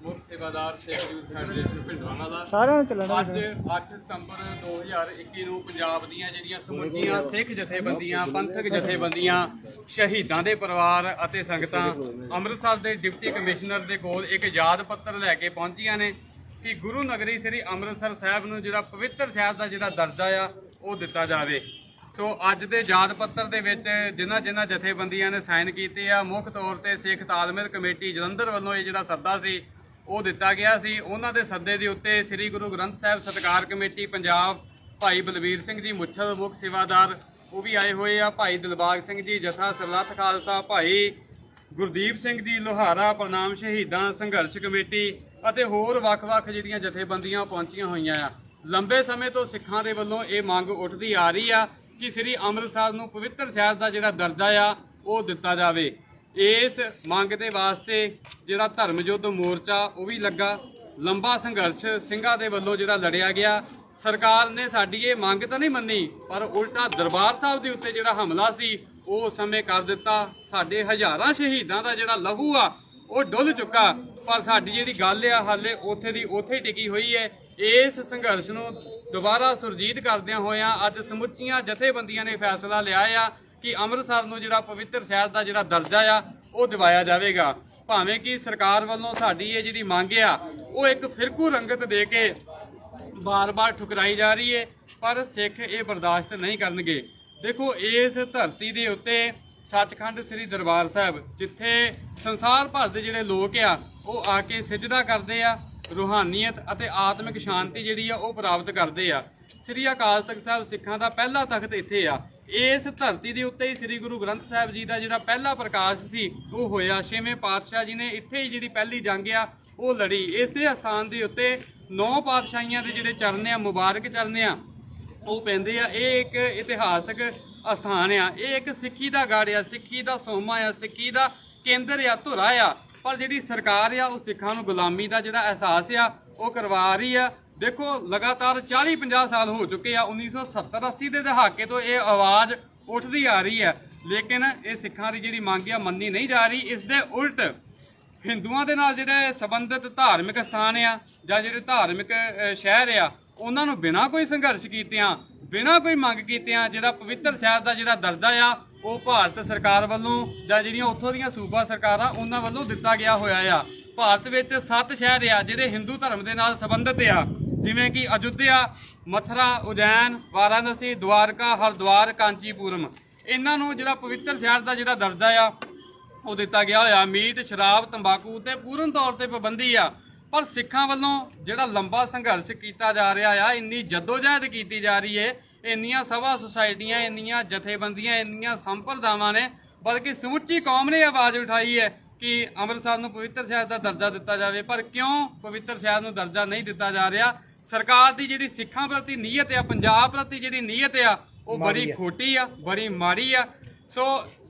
ਮੁੱਖ ਸੇਵਾਦਾਰ ਸਿੱਖ ਯੂਥ ਫੈਡਰੇਸ਼ਨ ਭਿੰਡਰਾਣਾ ਦਾ ਸਾਰਿਆਂ ਨੂੰ ਚੱਲਣਾ ਅੱਜ 8 ਸਤੰਬਰ 2021 ਨੂੰ ਪੰਜਾਬ ਦੀਆਂ ਜਿਹੜੀਆਂ ਸਮੁੱਚੀਆਂ ਸਿੱਖ ਜਥੇਬੰਦੀਆਂ ਪੰਥਕ ਜਥੇਬੰਦੀਆਂ ਸ਼ਹੀਦਾਂ ਦੇ ਪਰਿਵਾਰ ਅਤੇ ਸੰਗਤਾਂ ਅੰਮ੍ਰਿਤਸਰ ਦੇ ਡਿਪਟੀ ਕਮਿਸ਼ਨਰ ਦੇ ਕੋਲ ਇੱਕ ਯਾਦ ਪੱਤਰ ਲੈ ਕੇ ਪਹੁੰਚੀਆਂ ਨੇ ਕਿ ਗੁਰੂ ਨਗਰੀ ਸ੍ਰੀ ਅੰਮ੍ਰਿਤਸਰ ਸਾਹਿਬ ਨੂੰ ਜਿਹੜਾ ਪਵਿੱਤਰ ਸ਼ਹਿਰ ਦਾ ਜਿਹੜਾ ਦਰਜਾ ਆ ਉਹ ਦਿੱਤਾ ਜਾਵੇ। ਸੋ ਅੱਜ ਦੇ ਯਾਦ ਪੱਤਰ ਦੇ ਵਿੱਚ ਜਿਨ੍ਹਾਂ ਜਥੇਬੰਦੀਆਂ ਨੇ ਸਾਈਨ ਕੀਤੇ ਆ ਮੁੱਖ ਤੌਰ ਤੇ ਸਿੱਖ ਤਾਲਮੇਲ ਕਮੇਟੀ ਜਲੰਧਰ ਵੱਲੋਂ ਇਹ ਜਿਹੜਾ ਸੱਦਾ ਸੀ ਉਹ ਦਿੱਤਾ ਗਿਆ ਸੀ। ਉਹਨਾਂ ਦੇ ਸੱਦੇ ਦੇ ਉੱਤੇ ਸ੍ਰੀ ਗੁਰੂ ਗ੍ਰੰਥ ਸਾਹਿਬ ਸਤਿਕਾਰ ਕਮੇਟੀ ਪੰਜਾਬ ਭਾਈ ਬਲਵੀਰ ਸਿੰਘ ਜੀ ਮੁੱਛਲ ਮੁੱਖ ਸੇਵਾਦਾਰ ਉਹ ਵੀ ਆਏ ਹੋਏ ਆ, ਭਾਈ ਦਿਲਬਾਗ ਸਿੰਘ ਜੀ ਜਥਾ ਸਰਲੱਥ ਖਾਲਸਾ, ਭਾਈ ਗੁਰਦੀਪ ਸਿੰਘ ਜੀ ਲੋਹਾਰਾ ਪ੍ਰਣਾਮ ਸ਼ਹੀਦਾਂ ਸੰਘਰਸ਼ ਕਮੇਟੀ ਅਤੇ ਹੋਰ ਵੱਖ-ਵੱਖ ਜਿਹੜੀਆਂ ਜਥੇਬੰਦੀਆਂ ਪਹੁੰਚੀਆਂ ਹੋਈਆਂ ਆ। ਲੰਬੇ ਸਮੇਂ ਤੋਂ ਸਿੱਖਾਂ ਦੇ ਵੱਲੋਂ ਇਹ ਮੰਗ ਉੱਠਦੀ ਆ ਰਹੀ ਆ ਕਿ ਸ੍ਰੀ ਅੰਮ੍ਰਿਤਸਰ ਨੂੰ ਪਵਿੱਤਰ ਸ਼ਹਿਰ ਦਾ ਜਿਹੜਾ ਦਰਜਾ ਆ ਉਹ ਦਿੱਤਾ ਜਾਵੇ। ਇਸ ਮੰਗ ਦੇ ਵਾਸਤੇ ਜਿਹੜਾ ਧਰਮ ਯੁੱਧ ਮੋਰਚਾ ਉਹ ਵੀ ਲੱਗਾ, ਲੰਬਾ ਸੰਘਰਸ਼ ਸਿੰਘਾਂ ਦੇ ਵੱਲੋਂ ਜਿਹੜਾ ਲੜਿਆ ਗਿਆ। ਸਰਕਾਰ ਨੇ ਸਾਡੀ ਇਹ ਮੰਗ ਤਾਂ ਨਹੀਂ ਮੰਨੀ ਪਰ ਉਲਟਾ ਦਰਬਾਰ ਸਾਹਿਬ ਦੇ ਉੱਤੇ ਜਿਹੜਾ ਹਮਲਾ ਸੀ ਉਹ ਸਮੇਂ ਕਰ ਦਿੱਤਾ। ਸਾਡੇ ਹਜ਼ਾਰਾਂ ਸ਼ਹੀਦਾਂ ਦਾ ਜਿਹੜਾ ਲਹੂ ਆ ਉਹ ਡੁੱਲ ਚੁੱਕਾ ਪਰ ਸਾਡੀ ਜਿਹੜੀ ਗੱਲ ਆ ਹਾਲੇ ਉੱਥੇ ਦੀ ਉੱਥੇ ਹੀ ਟਿਕੀ ਹੋਈ ਹੈ। ਇਸ ਸੰਘਰਸ਼ ਨੂੰ ਦੁਬਾਰਾ ਸੁਰਜੀਤ ਕਰਦਿਆਂ ਹੋਇਆਂ ਅੱਜ ਸਮੁੱਚੀਆਂ ਜਥੇਬੰਦੀਆਂ ਨੇ ਫੈਸਲਾ ਲਿਆ ਆ ਕਿ ਅੰਮ੍ਰਿਤਸਰ ਨੂੰ ਜਿਹੜਾ ਪਵਿੱਤਰ ਸ਼ਹਿਰ ਦਾ ਜਿਹੜਾ ਦਰਜਾ ਆ ਉਹ ਦਿਵਾਇਆ ਜਾਵੇਗਾ। ਭਾਵੇਂ ਕਿ ਸਰਕਾਰ ਵੱਲੋਂ ਸਾਡੀ ਇਹ ਜਿਹੜੀ ਮੰਗ ਆ ਉਹ ਇੱਕ ਫਿਰਕੂ ਰੰਗਤ ਦੇ ਕੇ ਬਾਰ-ਬਾਰ ਠੁਕਰਾਈ ਜਾ ਰਹੀ ਹੈ ਪਰ ਸਿੱਖ ਇਹ ਬਰਦਾਸ਼ਤ ਨਹੀਂ ਕਰਨਗੇ। ਦੇਖੋ ਇਸ ਧਰਤੀ ਦੇ ਉੱਤੇ ਸੱਚਖੰਡ ਸ੍ਰੀ ਦਰਬਾਰ ਸਾਹਿਬ ਜਿੱਥੇ ਸੰਸਾਰ ਭਰ ਦੇ ਜਿਹੜੇ ਲੋਕ ਆ ਉਹ ਆ ਕੇ ਸਿਜਦਾ ਕਰਦੇ ਆ, ਰੂਹਾਨੀਅਤ ਅਤੇ ਆਤਮਿਕ ਸ਼ਾਂਤੀ ਜਿਹੜੀ ਆ ਉਹ ਪ੍ਰਾਪਤ ਕਰਦੇ ਆ। ਸ੍ਰੀ ਅਕਾਲ ਤਖਤ ਸਾਹਿਬ ਸਿੱਖਾਂ ਦਾ ਪਹਿਲਾ ਤਖਤ ਇੱਥੇ ਆ। ਇਸ ਧਰਤੀ ਦੇ ਉੱਤੇ ਹੀ ਸ੍ਰੀ ਗੁਰੂ ਗ੍ਰੰਥ ਸਾਹਿਬ ਜੀ ਦਾ ਜਿਹੜਾ ਪਹਿਲਾ ਪ੍ਰਕਾਸ਼ ਸੀ ਉਹ ਹੋਇਆ। ਛੇਵੇਂ ਪਾਤਸ਼ਾਹ ਜੀ ਨੇ ਇੱਥੇ ਹੀ ਜਿਹੜੀ ਪਹਿਲੀ ਜੰਗ ਆ ਉਹ ਲੜੀ। ਇਸੇ ਸਥਾਨ ਦੇ ਉੱਤੇ 9 ਪਾਤਸ਼ਾਹੀਆਂ ਦੇ ਜਿਹੜੇ ਚਰਨ ਆ ਮੁਬਾਰਕ ਚਰਨ ਆ ਉਹ ਪੈਂਦੇ ਆ। ਇਹ ਇੱਕ ਇਤਿਹਾਸਕ ਅਸਥਾਨ ਆ, ਇਹ ਇੱਕ ਸਿੱਖੀ ਦਾ ਗੜ ਆ, ਸਿੱਖੀ ਦਾ ਸੋਮਾ ਆ, ਸਿੱਖੀ ਦਾ ਕੇਂਦਰ ਆ, ਧੁਰਾ ਆ। ਪਰ ਜਿਹੜੀ ਸਰਕਾਰ ਆ ਉਹ ਸਿੱਖਾਂ ਨੂੰ ਗੁਲਾਮੀ ਦਾ ਜਿਹੜਾ ਅਹਿਸਾਸ ਆ ਉਹ ਕਰਵਾ ਰਹੀ ਆ। ਦੇਖੋ ਲਗਾਤਾਰ 40-50 ਸਾਲ ਹੋ ਚੁੱਕੇ ਆ, 1970-80 ਦੇ ਦਹਾਕੇ ਤੋਂ ਇਹ ਆਵਾਜ਼ ਉੱਠਦੀ ਆ ਰਹੀ ਹੈ ਲੇਕਿਨ ਇਹ ਸਿੱਖਾਂ ਦੀ ਜਿਹੜੀ ਮੰਗ ਆ ਮੰਨੀ ਨਹੀਂ ਜਾ ਰਹੀ। ਇਸ ਦੇ ਉਲਟ ਹਿੰਦੂਆਂ ਦੇ ਨਾਲ ਜਿਹੜੇ ਸੰਬੰਧਿਤ ਧਾਰਮਿਕ ਸਥਾਨ ਆ ਜਾਂ ਜਿਹੜੇ ਧਾਰਮਿਕ ਸ਼ਹਿਰ ਆ ਉਹਨਾਂ ਨੂੰ ਬਿਨਾਂ ਕੋਈ ਸੰਘਰਸ਼ ਕੀਤਿਆਂ ਬਿਨਾਂ ਕੋਈ ਮੰਗ ਕੀਤਿਆਂ ਜਿਹੜਾ ਪਵਿੱਤਰ ਸ਼ਹਿਰ ਦਾ ਜਿਹੜਾ ਦਰਜਾ ਆ ਉਹ ਭਾਰਤ ਸਰਕਾਰ ਵੱਲੋਂ ਜਾਂ ਜਿਹੜੀਆਂ ਉੱਥੋਂ ਦੀਆਂ ਸੂਬਾ ਸਰਕਾਰਾਂ ਉਹਨਾਂ ਵੱਲੋਂ ਦਿੱਤਾ ਗਿਆ ਹੋਇਆ ਆ। ਭਾਰਤ ਵਿੱਚ 7 ਸ਼ਹਿਰ ਆ ਜਿਹੜੇ ਹਿੰਦੂ ਧਰਮ ਦੇ ਨਾਲ ਸੰਬੰਧਿਤ ਆ ਜਿਵੇਂ ਕਿ ਅਯੁੱਧਿਆ, ਮਥੁਰਾ, ਉਜੈਨ, ਵਾਰਾਣਸੀ, ਦਵਾਰਕਾ, ਹਰਿਦੁਆਰ, ਕਾਂਚੀਪੁਰਮ। ਇਹਨਾਂ ਨੂੰ ਜਿਹੜਾ ਪਵਿੱਤਰ ਸ਼ਹਿਰ ਦਾ ਜਿਹੜਾ ਦਰਜਾ ਆ ਉਹ ਦਿੱਤਾ ਗਿਆ ਹੋਇਆ। ਮੀਟ, ਸ਼ਰਾਬ, ਤੰਬਾਕੂ ਤੇ ਪੂਰਨ ਤੌਰ ਤੇ ਪਾਬੰਦੀ ਆ। ਪਰ ਸਿੱਖਾਂ ਵੱਲੋਂ ਜਿਹੜਾ ਲੰਬਾ ਸੰਘਰਸ਼ ਕੀਤਾ ਜਾ ਰਿਹਾ ਆ, ਇੰਨੀ ਜਦੋਜਹਿਦ ਕੀਤੀ ਜਾ ਰਹੀ ਹੈ, ਇੰਨੀਆਂ ਸਭਾ ਸੁਸਾਇਟੀਆਂ, ਇੰਨੀਆਂ ਜਥੇਬੰਦੀਆਂ, ਇੰਨੀਆਂ ਸੰਪਰਦਾਵਾਂ ਨੇ, ਬਲਕਿ ਸਮੁੱਚੀ ਕੌਮ ਨੇ ਆਵਾਜ਼ ਉਠਾਈ ਹੈ ਕਿ ਅੰਮ੍ਰਿਤਸਰ ਨੂੰ ਪਵਿੱਤਰ ਸ਼ਹਿਰ ਦਾ ਦਰਜਾ ਦਿੱਤਾ ਜਾਵੇ। ਪਰ ਕਿਉਂ ਪਵਿੱਤਰ ਸ਼ਹਿਰ ਨੂੰ ਦਰਜਾ ਨਹੀਂ ਦਿੱਤਾ ਜਾ ਰਿਹਾ? ਸਰਕਾਰ ਦੀ ਜਿਹੜੀ ਸਿੱਖਾਂ ਪ੍ਰਤੀ ਨੀਅਤ ਆ, ਪੰਜਾਬ ਪ੍ਰਤੀ ਜਿਹੜੀ ਨੀਅਤ ਆ, ਉਹ ਬੜੀ ਖੋਟੀ ਆ, ਬੜੀ ਮਾੜੀ ਆ। ਸੋ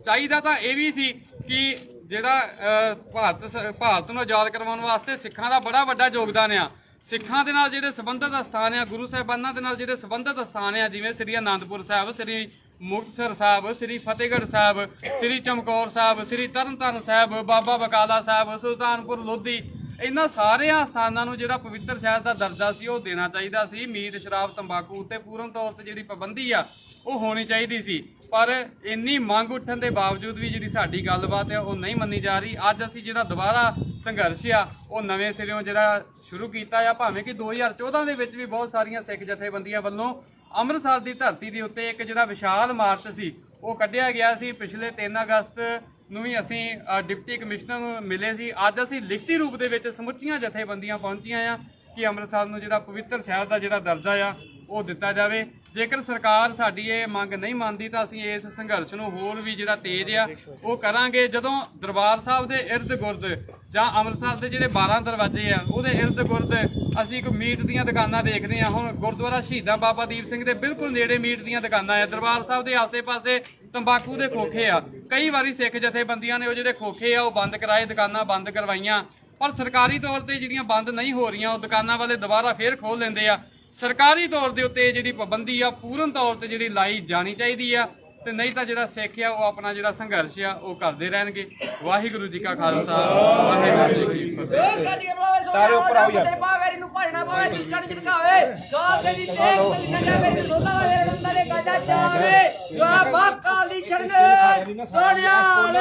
ਚਾਹੀਦਾ ਤਾਂ ਇਹ ਵੀ ਸੀ ਕਿ ਜਿਹੜਾ ਭਾਰਤ ਨੂੰ ਆਜ਼ਾਦ ਕਰਵਾਉਣ ਵਾਸਤੇ ਸਿੱਖਾਂ ਦਾ ਬੜਾ ਵੱਡਾ ਯੋਗਦਾਨ ਆ। ਸਿੱਖਾਂ ਦੇ ਨਾਲ ਜਿਹੜੇ ਸੰਬੰਧਿਤ ਸਥਾਨ ਆ, ਗੁਰੂ ਸਾਹਿਬਾਨਾਂ ਦੇ ਨਾਲ ਜਿਹੜੇ ਸੰਬੰਧਿਤ ਸਥਾਨ ਆ, ਜਿਵੇਂ ਸ੍ਰੀ ਅਨੰਦਪੁਰ ਸਾਹਿਬ, ਸ੍ਰੀ ਮੁਕਤਸਰ ਸਾਹਿਬ, ਸ੍ਰੀ ਫਤਿਹਗੜ੍ਹ ਸਾਹਿਬ, ਸ੍ਰੀ ਚਮਕੌਰ ਸਾਹਿਬ, ਸ੍ਰੀ ਤਰਨਤਾਰਨ ਸਾਹਿਬ, ਬਾਬਾ ਬਕਾਲਾ ਸਾਹਿਬ, ਸੁਲਤਾਨਪੁਰ ਲੋਧੀ, ਇਹਨਾਂ ਸਾਰਿਆਂ ਸਥਾਨਾਂ ਨੂੰ ਜਿਹੜਾ ਪਵਿੱਤਰ ਸ਼ਹਿਰ ਦਾ ਦਰਜਾ ਸੀ ਉਹ ਦੇਣਾ ਚਾਹੀਦਾ ਸੀ। ਮੀਟ, ਸ਼ਰਾਬ, ਤੰਬਾਕੂ ਤੇ ਪੂਰਨ ਤੌਰ ਤੇ ਜਿਹੜੀ ਪਾਬੰਦੀ ਆ ਉਹ ਹੋਣੀ ਚਾਹੀਦੀ ਸੀ। ਪਰ ਇੰਨੀ ਮੰਗ ਉੱਠਣ ਦੇ ਬਾਵਜੂਦ ਵੀ ਜਿਹੜੀ ਸਾਡੀ ਗੱਲਬਾਤ ਹੈ ਉਹ ਨਹੀਂ ਮੰਨੀ ਜਾ ਰਹੀ। ਅੱਜ ਅਸੀਂ ਜਿਹੜਾ ਦੁਬਾਰਾ ਸੰਘਰਸ਼ ਆ ਉਹ ਨਵੇਂ ਸਿਰਿਓਂ ਜਿਹੜਾ ਸ਼ੁਰੂ ਕੀਤਾ ਆ, ਭਾਵੇਂ ਕਿ 2014 ਦੇ ਵਿੱਚ ਵੀ ਬਹੁਤ ਸਾਰੀਆਂ ਸਿੱਖ ਜਥੇਬੰਦੀਆਂ ਵੱਲੋਂ ਅੰਮ੍ਰਿਤਸਰ ਦੀ ਧਰਤੀ ਦੇ ਉੱਤੇ ਇੱਕ ਜਿਹੜਾ ਵਿਸ਼ਾਲ ਮਾਰਚ ਸੀ ਉਹ ਕੱਢਿਆ ਗਿਆ ਸੀ। ਪਿਛਲੇ 3 ਅਗਸਤ ਨੂੰ ਵੀ ਅਸੀਂ ਡਿਪਟੀ ਕਮਿਸ਼ਨਰ ਨੂੰ ਮਿਲੇ ਸੀ। ਅੱਜ ਅਸੀਂ ਲਿਖਤੀ ਰੂਪ ਦੇ ਵਿੱਚ ਸਮੁੱਚੀਆਂ ਜਥੇਬੰਦੀਆਂ ਪਹੁੰਚੀਆਂ ਆ ਕਿ ਅੰਮ੍ਰਿਤਸਰ ਨੂੰ ਜਿਹੜਾ ਪਵਿੱਤਰ ਸ਼ਹਿਰ ਦਾ ਜਿਹੜਾ ਦਰਜਾ ਆ ਉਹ ਦਿੱਤਾ ਜਾਵੇ। ਜੇਕਰ ਸਰਕਾਰ ਸਾਡੀ ਇਹ ਮੰਗ ਨਹੀਂ ਮੰਨਦੀ ਤਾਂ ਅਸੀਂ ਇਸ ਸੰਘਰਸ਼ ਨੂੰ ਹੋਰ ਵੀ ਜਿਹੜਾ ਤੇਜ਼ ਆ ਉਹ ਕਰਾਂਗੇ। ਜਦੋਂ ਦਰਬਾਰ ਸਾਹਿਬ ਦੇ ਇਰਦ ਗੁਰਦ ਜਾਂ ਅੰਮ੍ਰਿਤਸਰ ਦੇ ਜਿਹੜੇ 12 ਦਰਵਾਜ਼ੇ ਆ ਉਹਦੇ ਇਰਦ ਗੁਰਦ ਅਸੀਂ ਇੱਕ ਮੀਟ ਦੀਆਂ ਦੁਕਾਨਾਂ ਦੇਖਦੇ ਆ। ਹੁਣ ਗੁਰਦੁਆਰਾ ਸ਼ਹੀਦਾਂ ਬਾਬਾ ਦੀਪ ਸਿੰਘ ਦੇ ਬਿਲਕੁਲ ਨੇੜੇ ਮੀਟ ਦੀਆਂ ਦੁਕਾਨਾਂ ਆ। ਦਰਬਾਰ ਸਾਹਿਬ ਦੇ ਆਸੇ-ਪਾਸੇ ਤੰਬਾਕੂ ਦੇ ਖੋਖੇ ਆ। ਕਈ ਵਾਰੀ ਸਿੱਖ ਜਥੇਬੰਦੀਆਂ ਨੇ ਉਹ ਜਿਹੜੇ ਖੋਖੇ ਆ ਉਹ ਬੰਦ ਕਰਾਏ, ਦੁਕਾਨਾਂ ਬੰਦ ਕਰਵਾਈਆਂ, ਪਰ ਸਰਕਾਰੀ ਤੌਰ ਤੇ ਜਿਹੜੀਆਂ ਬੰਦ ਨਹੀਂ ਹੋ ਰਹੀਆਂ ਉਹ ਦੁਕਾਨਾਂ ਵਾਲੇ ਦੁਬਾਰਾ ਫੇਰ ਖੋਲ ਲੈਂਦੇ ਆ। ਸਰਕਾਰੀ ਤੌਰ ਦੇ ਉੱਤੇ ਜਿਹੜੀ ਪਾਬੰਦੀ ਆ ਪੂਰਨ ਤੌਰ ਤੇ ਜਿਹੜੀ ਲਾਈ ਜਾਣੀ ਚਾਹੀਦੀ ਆ, ਤੇ ਨਹੀਂ ਤਾਂ ਜਿਹੜਾ ਸਿੱਖ ਆ ਉਹ ਆਪਣਾ ਜਿਹੜਾ ਸੰਘਰਸ਼ ਆ ਉਹ ਕਰਦੇ ਰਹਿਣਗੇ। ਵਾਹਿਗੁਰੂ ਜੀ ਕਾ ਖਾਲਸਾ, ਵਾਹਿਗੁਰੂ ਜੀ ਕੀ ਫਤਿਹ। ਸਾਰੇ ਉੱਪਰ ਆਓ ਯਾਰ। ਬਾਵੇਰੀ ਨੂੰ ਭੜਨਾ ਬਾਵੇ ਚਿੱਕਣ ਚਿਕਾਵੇ ਗਾਲ ਦੇ ਦੀ ਤੇਗ ਤਲੀ ਨਾ ਜਾਵੇ ਸੋਦਾ ਵੇਰੇ ਨੰਦਾ ਦੇ ਗਾਜਾ ਚਾਵੇ ਵਾ ਬਾਕਾਲ ਦੀ ਚਰਨੇ ਸੋਨਿਆਲ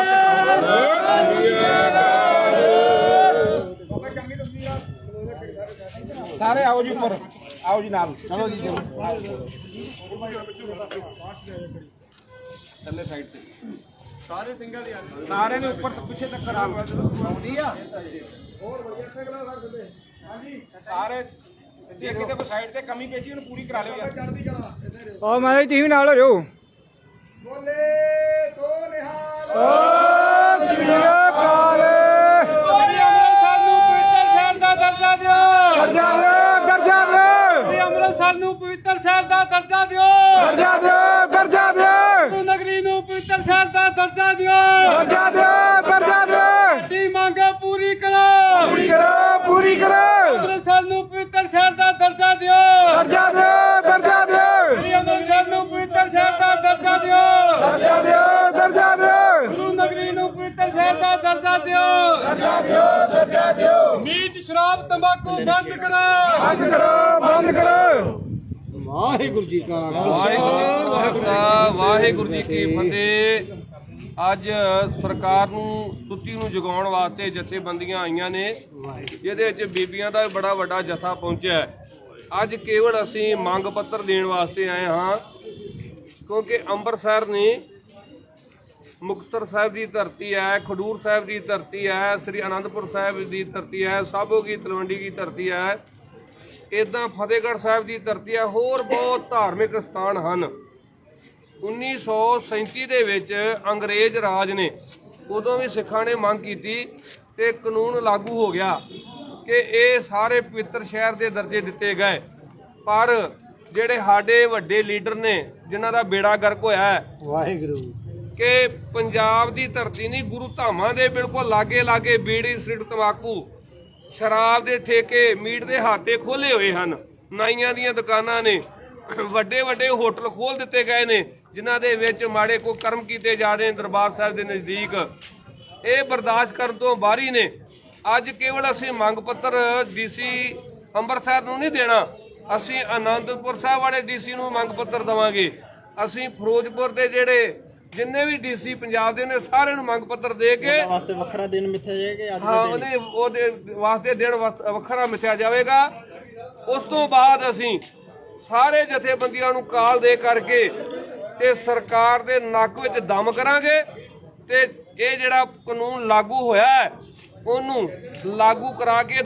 ਸਾਰੇ ਆਓ ਜੀ ਉੱਪਰ, ਆਓ ਜੀ ਨਾਲ, ਚਲੋ ਜੀ ਥੱਲੇ ਸਾਈਡ ਤੇ ਸਾਰੇ ਸਿੰਘਾਂ ਦੀ ਸਾਰੇ ਨੇ ਉੱਪਰ ਪਿੱਛੇ ਤੱਕ ਆਉਂਦੀ ਆ। ਸਾਰੇ ਸਿੱਧੀ ਅੱਗੇ ਤੇ ਸਾਈਡ ਤੇ ਕਮੀ ਪੇਸ਼ੀ ਉਹਨੂੰ ਪੂਰੀ ਕਰਾ ਲਿਓ ਯਾਰ। ਉਹ ਮਾਰੇ ਤੁਸੀਂ ਵੀ ਨਾਲ ਹੋ ਜਾਓ। ਬੋਲੇ ਸੋ ਨਿਹਾਲ ਸ੍ਰੀ ਅਕਾਲ। ਅੰਮ੍ਰਿਤਸਰ ਨੂੰ ਪਵਿੱਤਰ ਸ਼ਹਿਰ ਦਾ ਦਰਜਾ ਦਿਓ। ਦਰਜਾ ਦਿਓ। ਅੰਮ੍ਰਿਤਸਰ ਨੂੰ ਪਵਿੱਤਰ ਸ਼ਹਿਰ ਦਾ ਦਰਜਾ ਦਿਓ। ਦਰਜਾ ਦਿਓ। ਦਰਜਾ ਦਿਓ। ਗੁਰੂ ਨਗਰੀ ਨੂੰ ਪਵਿੱਤਰ ਸ਼ਹਿਰ ਦਾ ਦਰਜਾ ਦਿਓ। ਦਰਜਾ ਦਿਓ। ਦਰਜਾ ਦਿਓ। ਸਾਡੀ ਮੰਗ ਪੂਰੀ ਕਰੋ। ਪੂਰੀ ਕਰੋ। ਪੂਰੀ ਕਰੋ। ਅੰਮ੍ਰਿਤਸਰ ਨੂੰ ਪਵਿੱਤਰ ਸ਼ਹਿਰ ਦਾ ਦਰਜਾ ਦਿਓ। ਦਰਜਾ ਦਿਓ। ਦਰਜਾ ਦਿਓ। ਸ੍ਰੀ ਅੰਮ੍ਰਿਤਸਰ ਨੂੰ ਪਵਿੱਤਰ ਸ਼ਹਿਰ ਦਾ ਦਰਜਾ ਦਿਓ। ਦਰਜਾ ਦਿਓ। ਦਰਜਾ ਦਿਓ। ਗੁਰੂ ਨਗਰੀ ਨੂੰ ਪਵਿੱਤਰ ਸ਼ਹਿਰ ਦਾ ਦਰਜਾ ਦਿਓ। ਦਰਜਾ ਦਿਓ। ਦਰਜਾ ਦਿਓ। ਮੀਟ, ਸ਼ਰਾਬ, ਤੰਬਾਕੂ ਬੰਦ ਕਰੋ। ਬੰਦ ਕਰੋ। ਬੰਦ ਕਰੋ। ਵਾਹਿਗੁਰੂ ਜੀ ਕਾ ਵਾਹਿਗੁਰੂ ਜੀ ਕੀ ਫਤਿਹ। ਅੱਜ ਸਰਕਾਰ ਨੂੰ ਸੁੱਤੀ ਨੂੰ ਜਗਾਉਣ ਵਾਸਤੇ ਜਥੇਬੰਦੀਆਂ ਆਈਆਂ ਨੇ, ਜਿਹਦੇ ਵਿੱਚ ਬੀਬੀਆਂ ਦਾ ਬੜਾ ਵੱਡਾ ਜਥਾ ਪਹੁੰਚਿਆ ਹੈ। ਅੱਜ ਕੇਵਲ ਅਸੀਂ ਮੰਗ ਪੱਤਰ ਦੇਣ ਵਾਸਤੇ ਆਏ ਹਾਂ, ਕਿਉਂਕਿ ਅੰਮ੍ਰਿਤਸਰ ਨੇ ਮੁਕਤਸਰ ਸਾਹਿਬ ਦੀ ਧਰਤੀ ਹੈ, ਖਡੂਰ ਸਾਹਿਬ ਦੀ ਧਰਤੀ ਹੈ, ਸ੍ਰੀ ਅਨੰਦਪੁਰ ਸਾਹਿਬ ਦੀ ਧਰਤੀ ਹੈ, ਸਾਬੋ ਕੀ ਤਲਵੰਡੀ ਦੀ ਧਰਤੀ ਹੈ, ਇੱਦਾਂ ਫਤਿਹਗੜ੍ਹ ਸਾਹਿਬ ਦੀ ਧਰਤੀ ਹੈ, ਹੋਰ ਬਹੁਤ ਧਾਰਮਿਕ ਸਥਾਨ ਹਨ। 1937 ਦੇ ਵਿੱਚ ਅੰਗਰੇਜ਼ ਰਾਜ ਨੇ, ਉਦੋਂ ਵੀ ਸਿੱਖਾਂ ਨੇ ਮੰਗ ਕੀਤੀ ਤੇ ਕਾਨੂੰਨ ਲਾਗੂ ਹੋ ਗਿਆ ਕਿ ਇਹ ਸਾਰੇ ਪਵਿੱਤਰ ਸ਼ਹਿਰ ਦੇ ਦਰਜੇ ਦਿੱਤੇ ਗਏ। ਪਰ ਜਿਹੜੇ ਸਾਡੇ ਵੱਡੇ ਲੀਡਰ ਨੇ ਜਿਨ੍ਹਾਂ ਦਾ ਬੇੜਾ ਗਰਕ ਹੋਇਆ ਹੈ, ਵਾਹਿਗੁਰੂ, ਕਿ ਪੰਜਾਬ ਦੀ ਧਰਤੀ ਨਹੀਂ, ਗੁਰੂ ਧਾਮਾਂ ਦੇ ਬਿਲਕੁਲ ਲਾਗੇ ਬੀੜੀ, ਸਿਗਰਟ, ਤੰਬਾਕੂ, ਸ਼ਰਾਬ ਦੇ ਠੇਕੇ, ਮੀਟ ਦੇ ਹਾਟੇ ਖੋਲੇ ਹੋਏ ਹਨ, ਨਾਈਆਂ ਦੀਆਂ ਦੁਕਾਨਾਂ ਨੇ, ਵੱਡੇ ਹੋਟਲ ਖੋਲ ਦਿੱਤੇ ਗਏ ਨੇ ਜਿਨ੍ਹਾਂ ਦੇ ਵਿੱਚ ਮਾੜੇ ਕੋ ਕਰਮ ਕੀਤੇ ਜਾ ਰਹੇ ਨੇ ਦਰਬਾਰ ਸਾਹਿਬ ਦੇ ਨਜ਼ਦੀਕ। ਇਹ ਬਰਦਾਸ਼ਤ ਕਰਨ ਤੋਂ ਬਾਹਰੀ ਨੇ। ਅੱਜ ਕੇਵਲ ਅਸੀਂ ਮੰਗ ਪੱਤਰ ਡੀਸੀ ਅੰਮ੍ਰਿਤਸਰ ਨੂੰ ਨਹੀਂ ਦੇਣਾ, ਅਸੀਂ ਅਨੰਦਪੁਰ ਸਾਹਿਬ ਵਾਲੇ ਡੀਸੀ ਨੂੰ ਮੰਗ ਪੱਤਰ ਦੇਵਾਂਗੇ। ਅਸੀਂ ਫਿਰੋਜ਼ਪੁਰ ਦੇ ਜਿਹੜੇ ਜਿੰਨੇ ਵੀ ਡੀਸੀ ਪੰਜਾਬ ਦੇ ਨੇ ਸਾਰਿਆਂ ਨੂੰ ਮੰਗ ਪੱਤਰ ਦੇ ਕੇ ਵਾਸਤੇ ਵੱਖਰਾ ਦਿਨ ਮਿੱਥਿਆ ਜਾਏਗਾ। ਹਾਂ, ਉਹਦੇ ਵਾਸਤੇ ਦਿਨ ਵੱਖਰਾ ਮਿਥਿਆ ਜਾਵੇਗਾ। ਉਸ ਤੋਂ ਬਾਅਦ ਅਸੀਂ ਸਾਰੇ ਜਥੇਬੰਦੀਆਂ ਨੂੰ ਕਾਲ ਦੇ ਕਰਕੇ ਤੇ ਸਰਕਾਰ ਦੇ ਨੱਕ ਵਿੱਚ ਦਮ ਕਰਾਂਗੇ ਤੇ ਇਹ ਜਿਹੜਾ ਕਾਨੂੰਨ ਲਾਗੂ ਹੋਇਆ ਹੈ ਉਹਨੂੰ ਲਾਗੂ ਕਰਾ ਕੇ